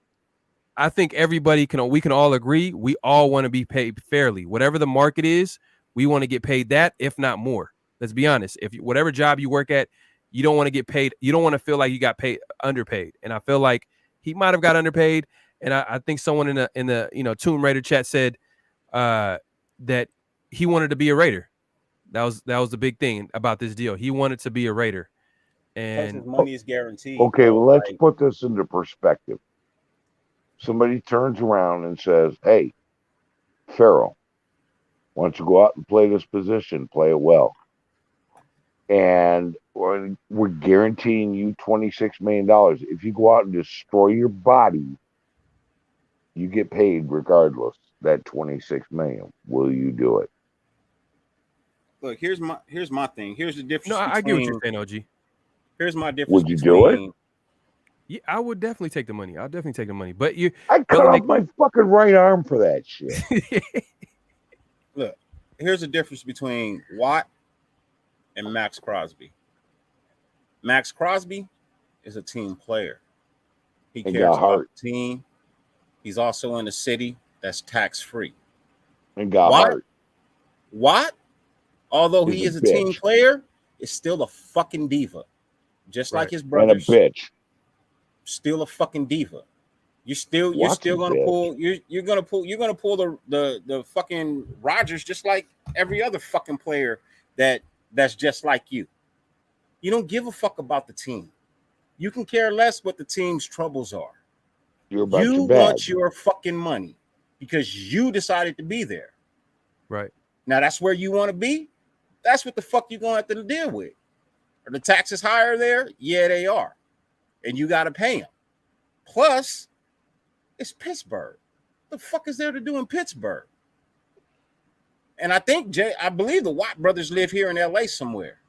I think we can all agree, we all want to be paid fairly. Whatever the market is, we want to get paid that, if not more. Let's be honest. Whatever job you work at, you don't want to get paid. You don't want to feel like you got paid underpaid. And I feel like he might have got underpaid. And I think someone in the Tomb Raider chat said that he wanted to be a Raider. That was the big thing about this deal. He wanted to be a Raider. Plus, his And money is guaranteed. Okay, bro. well, let's Like, put this into perspective. Somebody turns around and says, "Hey, Farrell, why don't you go out and play this position? Play it well." And we're guaranteeing you $26 million. If you go out and destroy your body, you get paid regardless. That $26 million. Will you do it? look, here's my thing. Here's the no, difference I get what you're between. saying, OG. Here's my difference Would you do it? between. Yeah, I would definitely take the money. I'll definitely take the money. But you, I'd but cut like, off my fucking right arm for that shit. Look, here's the difference between Watt and Maxx Crosby. Maxx Crosby is a team player. He And cares got about heart. the team. He's also in a city that's tax free. And got What? heart. Watt, although He's he a is a team bitch. player, is still a fucking diva. Just like Right. his And a brothers, bitch. still a fucking diva. You're Watt's still a gonna bitch. pull you're gonna pull the fucking Rodgers just like every other fucking player that's just like you. You don't give a fuck about the team. You can care less what the team's troubles are. You're about You your bag. want your fucking money because you decided to be there. right. Now that's where you want to be. That's what the fuck you're gonna have to deal with. Are the taxes higher there? Yeah, they are, and you got to pay them. Plus, it's Pittsburgh. The fuck is there to do in Pittsburgh? And I believe the Watt brothers live here in LA somewhere.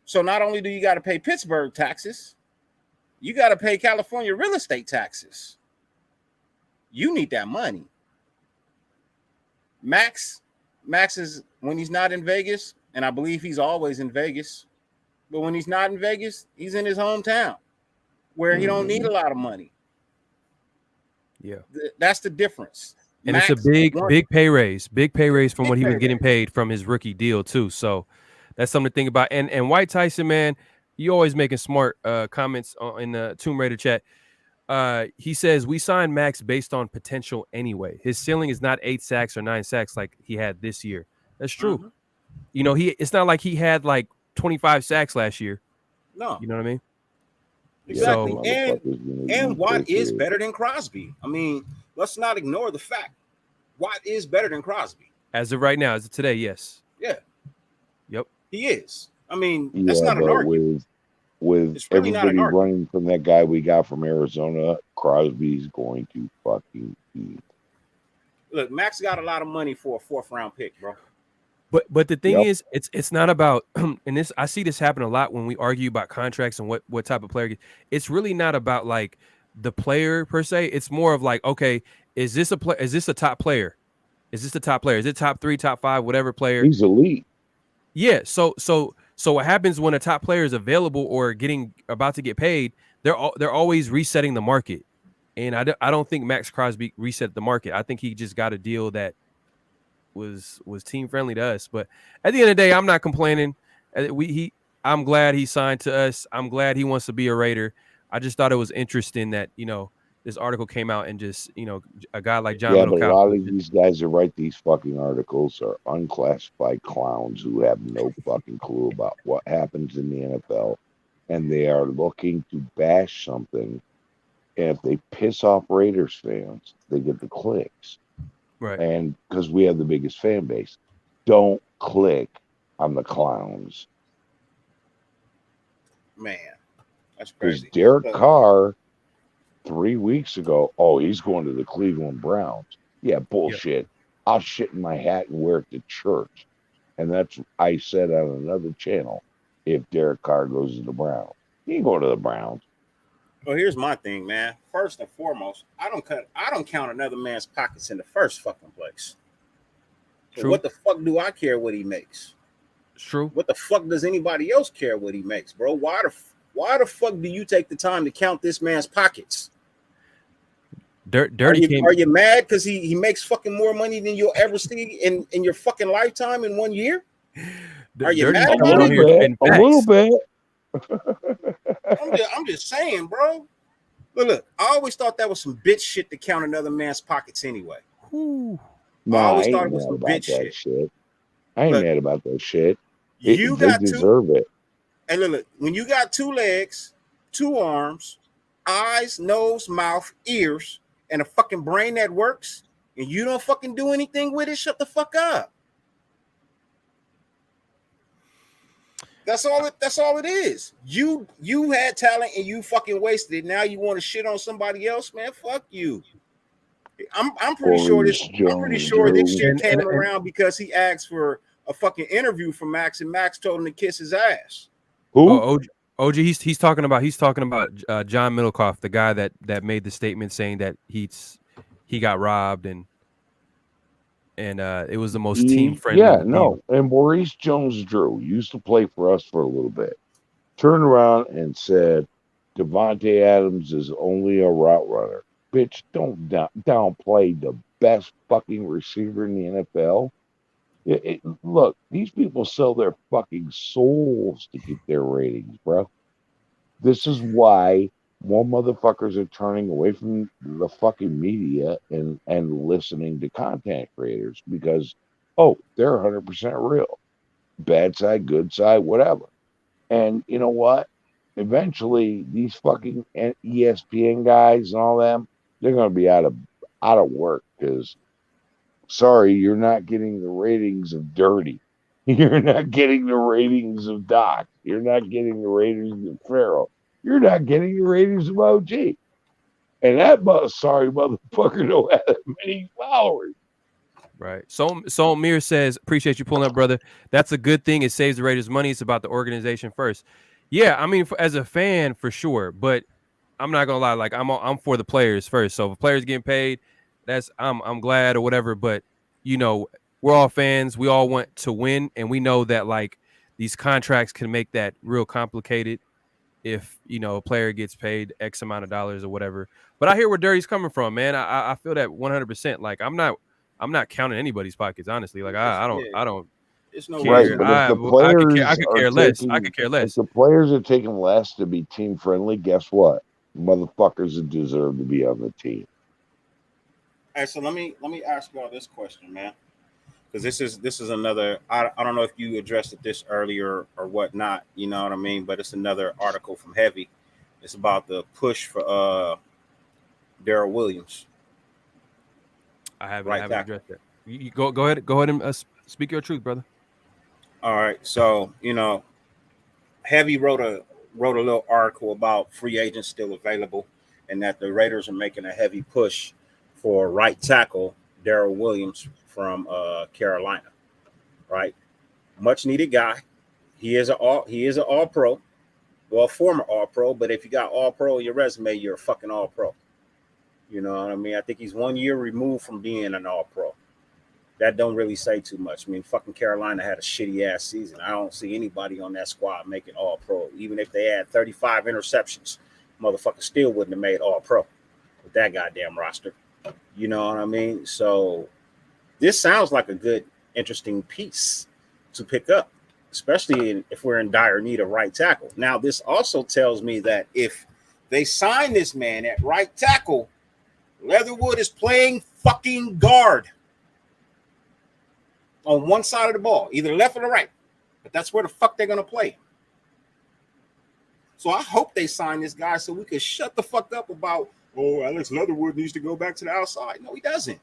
So not only do you got to pay Pittsburgh taxes, you got to pay California real estate taxes. You need that money. Max is, when he's not in Vegas, and I believe he's always in Vegas, but when he's not in Vegas, he's in his hometown where he don't need a lot of money. Yeah. That's the difference. And it's a big pay raise from what he was getting paid from his rookie deal too. So that's something to think about. And White Tyson, man, you always making smart comments in the Tomb Raider chat. He says we signed Max based on potential anyway. His ceiling is not 8 sacks or 9 sacks like he had this year. That's true. Mhm. You know, it's not like he had like 25 sacks last year. No, You know what I mean? exactly. So- And Watt is better than Crosby. I mean, let's not ignore the fact Watt is better than Crosby. As of right now, as of today, yes. Yeah. Yep. He is. I mean, that's not an but argument. with It's really not an everybody argument. running from that guy we got from Arizona, Crosby's going to fucking eat. Look, Max got a lot of money for a 4th round pick, bro. But the thing Yep. is, it's not about and this I see this happen a lot when we argue about contracts and what type of player. It's really not about like the player per se. It's more of like, okay, is this a top player? Is this the top player? Is it top 3, top 5, whatever player? He's elite. Yeah. So what happens when a top player is available or about to get paid? They're always resetting the market, and I don't think Maxx Crosby reset the market. I think he just got a deal that was team friendly to us. But at the end of the day, I'm not complaining. I'm glad he signed to us. I'm glad he wants to be a Raider. I just thought it was interesting that this article came out and just a guy like John Yeah, Little but a lot of these guys that write these fucking articles are unclassified clowns who have no fucking clue about what happens in the NFL, and they are looking to bash something. And if they piss off Raiders fans, they get the clicks. right. And because we have the biggest fan base, don't click on the clowns. Man, that's Because crazy. Derek Carr 3 weeks ago, he's going to the Cleveland Browns. Yeah, bullshit. I'll shit in my hat and wear it to church. And that's I said on another channel, if Derek Carr goes to the Browns, he can go to the Browns. Well, here's my thing, man. First and foremost, I don't count another man's pockets in the first fucking place. So True. what the fuck do I care what he makes? It's true. What the fuck does anybody else care what he makes, bro? Why the fuck do you take the time to count this man's pockets? Dirty Are you mad because he makes fucking more money than you'll ever see in your fucking lifetime in 1 year? Are you Dirty's mad coming about on it? here spitting A facts. little bit. I'm just saying, bro. Look, I always thought that was some bitch shit to count another man's pockets anyway. Whew. Nah, I I always ain't thought it was mad some about bitch that shit. shit. I ain't Look, mad about that shit. You They got two. deserve it. Hey, look, when you got 2 legs, 2 arms, eyes, nose, mouth, ears, and a fucking brain that works, and you don't fucking do anything with it, shut the fuck up. That's all it is. You had talent and you fucking wasted it. Now you want to shit on somebody else, man. Fuck you. I'm pretty sure this shit came around because he asked for a fucking interview from Maxx, and Maxx told him to kiss his ass. Who? Oh, OG, he's talking about John Middlecoff, the guy that made the statement saying that he got robbed and it was the most team friendly. Yeah, no. And Maurice Jones-Drew used to play for us for a little bit. Turned around and said, Devontae Adams is only a route runner. Bitch, don't downplay the best fucking receiver in the NFL. Look, these people sell their fucking souls to get their ratings, bro. This is why more motherfuckers are turning away from the fucking media and listening to content creators because, they're 100% real. Bad side, good side, whatever. And you know what? Eventually, these fucking ESPN guys and all them, they're going to be out of work because, sorry, you're not getting the ratings of Dirty. You're not getting the ratings of Doc. You're not getting the ratings of Farrell. You're not getting the ratings of OG. And that sorry motherfucker don't have that many followers. Right. So Amir says, appreciate you pulling up, brother. That's a good thing. It saves the Raiders money. It's about the organization first. Yeah, I mean, as a fan, for sure. But I'm not gonna lie, like I'm for the players first. So if players getting paid, I'm glad or whatever. But we're all fans. We all want to win, and we know that like these contracts can make that real complicated if a player gets paid X amount of dollars or whatever. But I hear where Dirty's coming from, man. I feel that 100%. Like I'm not counting anybody's pockets, honestly. Like I don't. It's no right, reason. but if the players I could care less. I could care less. If the players are taking less to be team friendly, guess what? Motherfuckers that deserve to be on the team. All right, so let me ask y'all this question, man, because this is another. I don't know if you addressed it this earlier or whatnot. You know what I mean? But it's another article from Heavy. It's about the push for Darrell Williams. I haven't addressed that. You go ahead and speak your truth, brother. All right, so Heavy wrote a little article about free agents still available, and that the Raiders are making a heavy push for right tackle Darrell Williams from Carolina. Right, much needed guy. He is an all pro, well, former all pro. But if you got all pro in your resume, you're a fucking all pro. You know what I mean? I think he's 1 year removed from being an all pro. That don't really say too much. I mean, fucking Carolina had a shitty ass season. I don't see anybody on that squad making all pro. Even if they had 35 interceptions, motherfucker still wouldn't have made all pro with that goddamn roster. You know what I mean? So this sounds like a good, interesting piece to pick up, especially if we're in dire need of right tackle. Now, this also tells me that if they sign this man at right tackle, Leatherwood is playing fucking guard on one side of the ball, either left or the right. But that's where the fuck they're going to play. So I hope they sign this guy so we can shut the fuck up about, Alex Leatherwood needs to go back to the outside. No, he doesn't.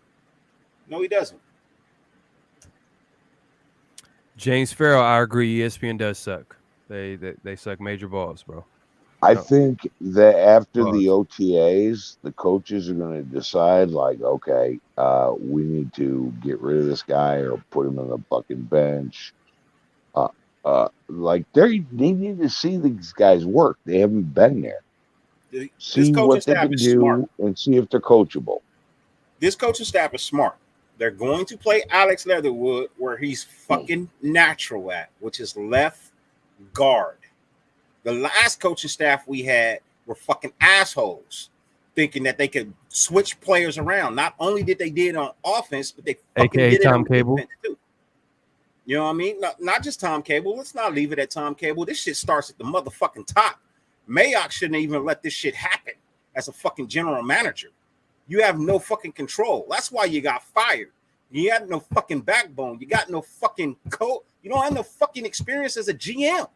James Farrell, I agree. ESPN does suck. They suck major balls, bro. I think that after the OTAs, the coaches are going to decide, like, okay, we need to get rid of this guy or put him on the fucking bench. Like, they need to see these guys work. They haven't been there. See what they can do smart. And see if they're coachable. This coaching staff is smart. They're going to play Alex Leatherwood where he's fucking natural at, which is left guard. The last coaching staff we had were fucking assholes, thinking that they could switch players around. Not only did they do it on offense, but they fucking did it on defense too. You know what I mean? Not just Tom Cable. Let's not leave it at Tom Cable. This shit starts at the motherfucking top. Mayock shouldn't even let this shit happen as a fucking general manager. You have no fucking control. That's why you got fired. You got no fucking backbone. You got no fucking code. You don't have no fucking experience as a GM.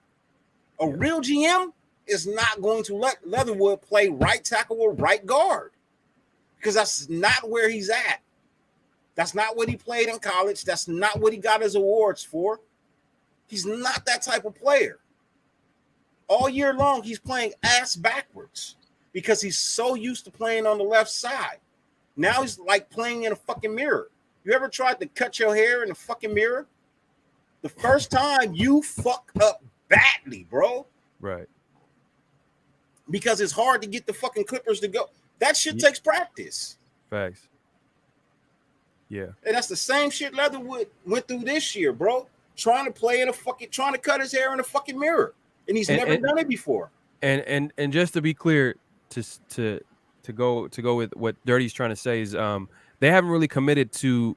A real GM is not going to let Leatherwood play right tackle or right guard because that's not where he's at. That's not what he played in college. That's not what he got his awards for. He's not that type of player. All year long, he's playing ass backwards because he's so used to playing on the left side. Now he's like playing in a fucking mirror. You ever tried to cut your hair in a fucking mirror? The first time you fuck up badly, bro. Right. Because it's hard to get the fucking clippers to go. That shit takes practice. Facts. Yeah. And that's the same shit Leatherwood went through this year, bro. Trying to cut his hair in a fucking mirror. And he's never done it before. And just to be clear, to go with what Dirty's trying to say is they haven't really committed to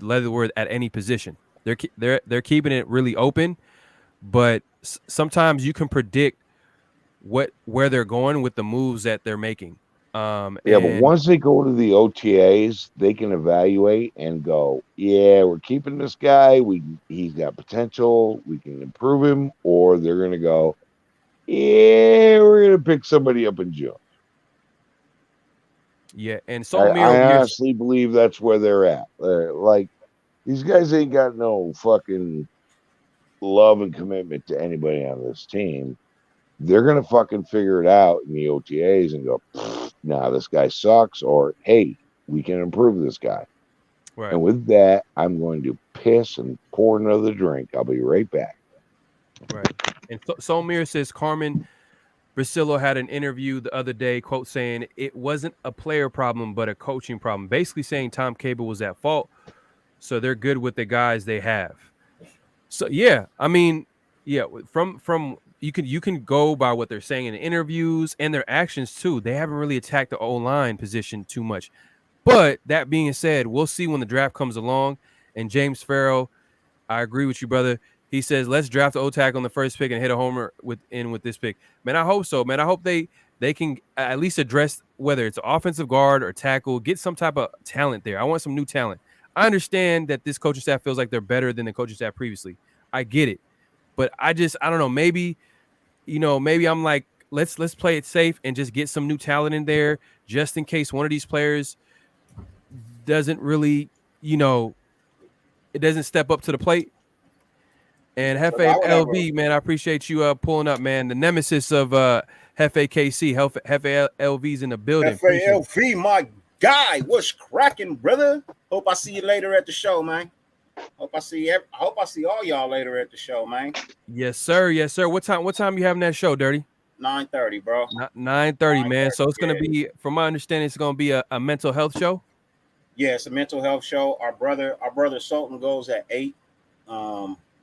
Leatherwood at any position. They're keeping it really open, but sometimes you can predict where they're going with the moves that they're making. But once they go to the OTAs, they can evaluate and go, yeah, we're keeping this guy. He's got potential. We can improve him. Or they're going to go, yeah, we're going to pick somebody up in June. Yeah, and I honestly believe that's where they're at. Like, these guys ain't got no fucking love and commitment to anybody on this team. They're going to fucking figure it out in the OTAs and go, nah, this guy sucks, or, hey, we can improve this guy. Right. And with that, I'm going to piss and pour another drink. I'll be right back. Right. And Solmir says Carmen Brasillo had an interview the other day, quote, saying it wasn't a player problem, but a coaching problem. Basically saying Tom Cable was at fault, so they're good with the guys they have. So, yeah, I mean, yeah, from you can go by what they're saying in the interviews and their actions too. They haven't really attacked the O-line position too much. But that being said, we'll see when the draft comes along. And James Farrell, I agree with you, brother. He says, let's draft the O-tackle on the first pick and hit a homer with this pick. Man, I hope so, man. I hope they can at least address whether it's offensive guard or tackle, get some type of talent there. I want some new talent. I understand that this coaching staff feels like they're better than the coaching staff previously. I get it. But I don't know, maybe I'm like, let's play it safe and just get some new talent in there just in case one of these players doesn't really, it doesn't step up to the plate. And Hefe LV, man, I appreciate you pulling up, man. The nemesis of Hefe KC, Hefe LV's in the building. Hefe LV, my guy, what's cracking, brother? Hope I see you later at the show, man. I hope I see all y'all later at the show, man. Yes, sir. Yes, sir. What time you having that show, Dirty? 9:30, bro. 9:30, man. So it's gonna be, from my understanding, it's gonna be a mental health show. Yeah, it's a mental health show. Our brother Sultan goes at 8.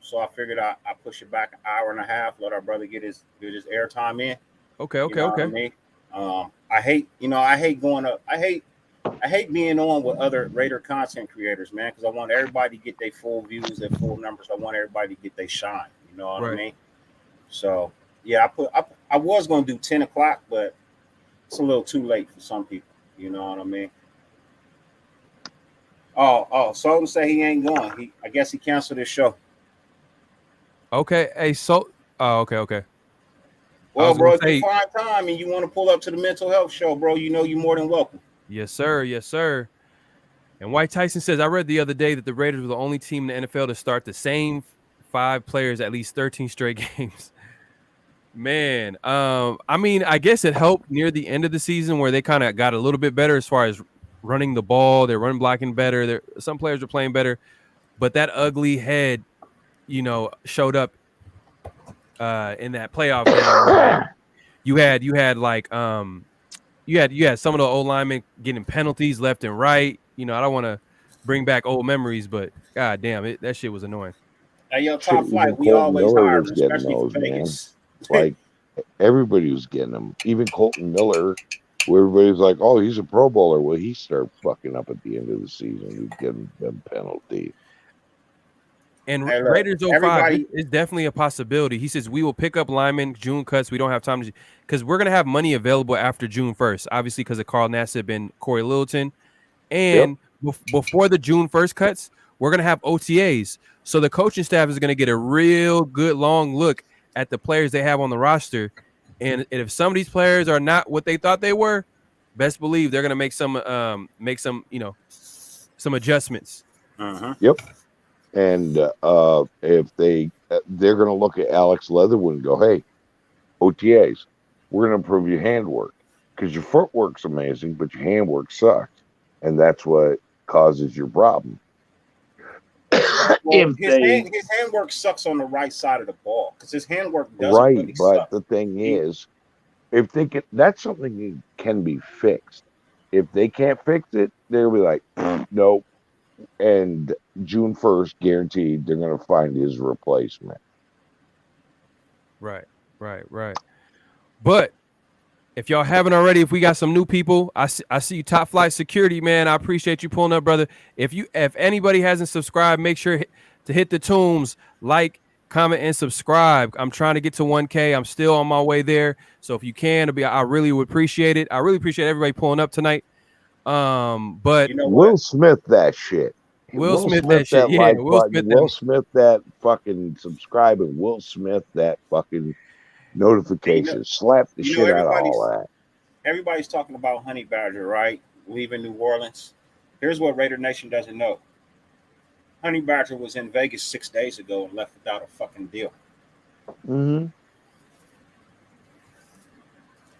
So I figured I push it back an hour and a half, let our brother get his airtime in. Okay. I mean? I hate being on with other Raider content creators, man, because I want everybody to get their full views, their full numbers. I want everybody to get their shine. You know what I mean? So yeah, I was gonna do 10 o'clock, but it's a little too late for some people. You know what I mean? Oh, Sultan say he ain't going. I guess he canceled his show. Okay. Hey, okay. Well, bro, if you find time and you want to pull up to the mental health show, bro, you're more than welcome. Yes, sir. Yes, sir. And White Tyson says, I read the other day that the Raiders were the only team in the NFL to start the same 5 players at least 13 straight games. Man, I mean, I guess it helped near the end of the season where they kind of got a little bit better as far as running the ball. They're run blocking better. Some players are playing better. But that ugly head, showed up in that playoff game. You had like you had some of the old linemen getting penalties left and right. I don't want to bring back old memories, but god damn that shit was annoying. Hey, yo, Top Flight, we always hire, especially for Vegas. Like everybody was getting them. Even Colton Miller, where everybody's like, "Oh, he's a Pro Bowler." Well, he started fucking up at the end of the season. He was getting them penalties. And hey, look, Raiders 05 is definitely a possibility. He says we will pick up linemen, June cuts. We don't have time to, because we're going to have money available after June 1st, obviously because of Carl Nassib and Corey Littleton. And before the June 1st cuts, we're going to have OTAs. So the coaching staff is going to get a real good long look at the players they have on the roster, and if some of these players are not what they thought they were, best believe they're gonna make some some adjustments. Yep. And if they're going to look at Alex Leatherwood and go, hey, OTAs, we're going to improve your handwork because your footwork's amazing, but your handwork sucks, and that's what causes your problem. Well, his handwork sucks on the right side of the ball because his handwork doesn't right, really but suck. the thing is, if they can, that's something that can be fixed. If they can't fix it, they'll be like, nope. And June 1st, guaranteed, they're going to find his replacement. Right. But if y'all haven't already, if we got some new people, I see you, Top Flight Security, man. I appreciate you pulling up, brother. If anybody hasn't subscribed, make sure to hit the tombs, like, comment, and subscribe. I'm trying to get to 1K. I'm still on my way there. So if you can, I really would appreciate it. I really appreciate everybody pulling up tonight. But you know Will Smith that shit. Will Smith that shit. Yeah, like Will button. Smith. Will Smith that fucking subscribe, and Will Smith that fucking notification. Slap the shit out of all that. Everybody's talking about Honey Badger, right? Leaving New Orleans. Here's what Raider Nation doesn't know. Honey Badger was in Vegas 6 days ago and left without a fucking deal. Mm-hmm.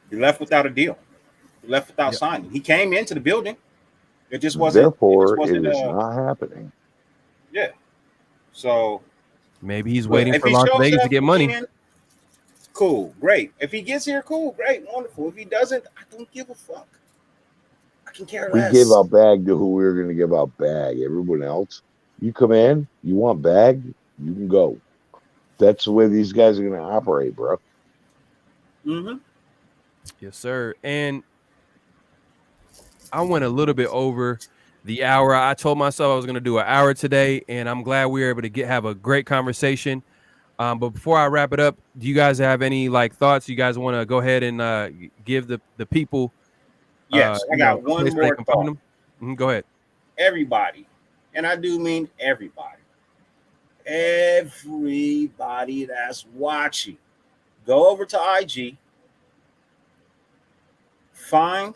He left without a deal. He left without signing. He came into the building. It just wasn't. Therefore, it is not happening. Yeah. So maybe he's waiting for Las Vegas to get money. Cool, great. If he gets here, cool, great, wonderful. If he doesn't, I don't give a fuck. I can care less. We gave out bag to who we were going to give out bag. Everyone else, you come in, you want bag, you can go. That's the way these guys are going to operate, bro. Mm-hmm. Yes, sir. And I went a little bit over the hour. I told myself I was going to do an hour today, and I'm glad we were able to have a great conversation. But before I wrap it up, do you guys have any thoughts? You guys want to go ahead and give the people? Yes, I got one more thought. Go ahead. Everybody, and I do mean everybody. Everybody that's watching, go over to IG, find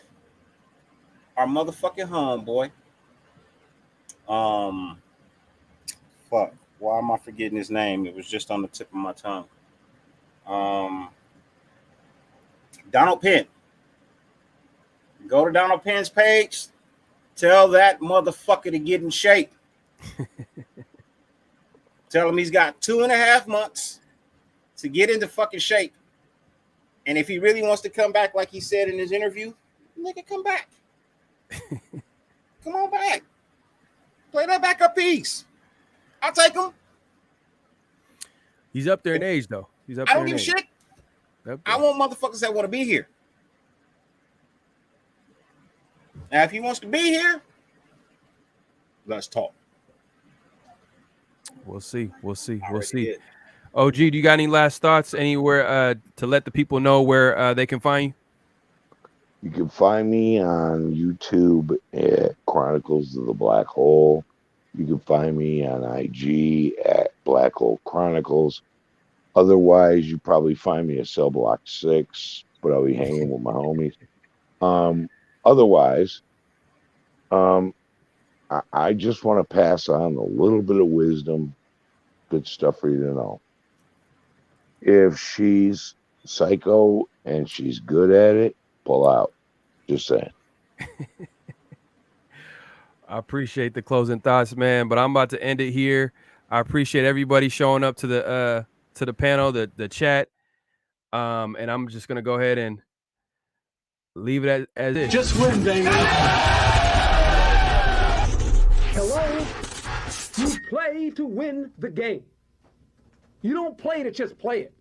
our motherfucking homeboy. Fuck. Why am I forgetting his name? It was just on the tip of my tongue. Donald Penn. Go to Donald Penn's page. Tell that motherfucker to get in shape. Tell him he's got 2.5 months to get into fucking shape. And if he really wants to come back, like he said in his interview, nigga, come back. Come on back. Play that backup piece. I'll take him. He's up there in age, though. I don't give a shit. I want motherfuckers that want to be here. Now, if he wants to be here, let's talk. We'll see. OG, do you got any last thoughts? Anywhere to let the people know where they can find you? You can find me on YouTube at Chronicles of the Black Hole. You can find me on IG at Black Hole Chronicles. Otherwise, you probably find me at Cell Block 6, but I'll be hanging with my homies. Otherwise, I just want to pass on a little bit of wisdom, good stuff for you to know. If she's psycho and she's good at it, pull out. Just saying. I appreciate the closing thoughts, man, but I'm about to end it here. I appreciate everybody showing up to the panel, the chat. And I'm just gonna go ahead and leave it as is. Just win, baby. Hello? You play to win the game. You don't play to just play it.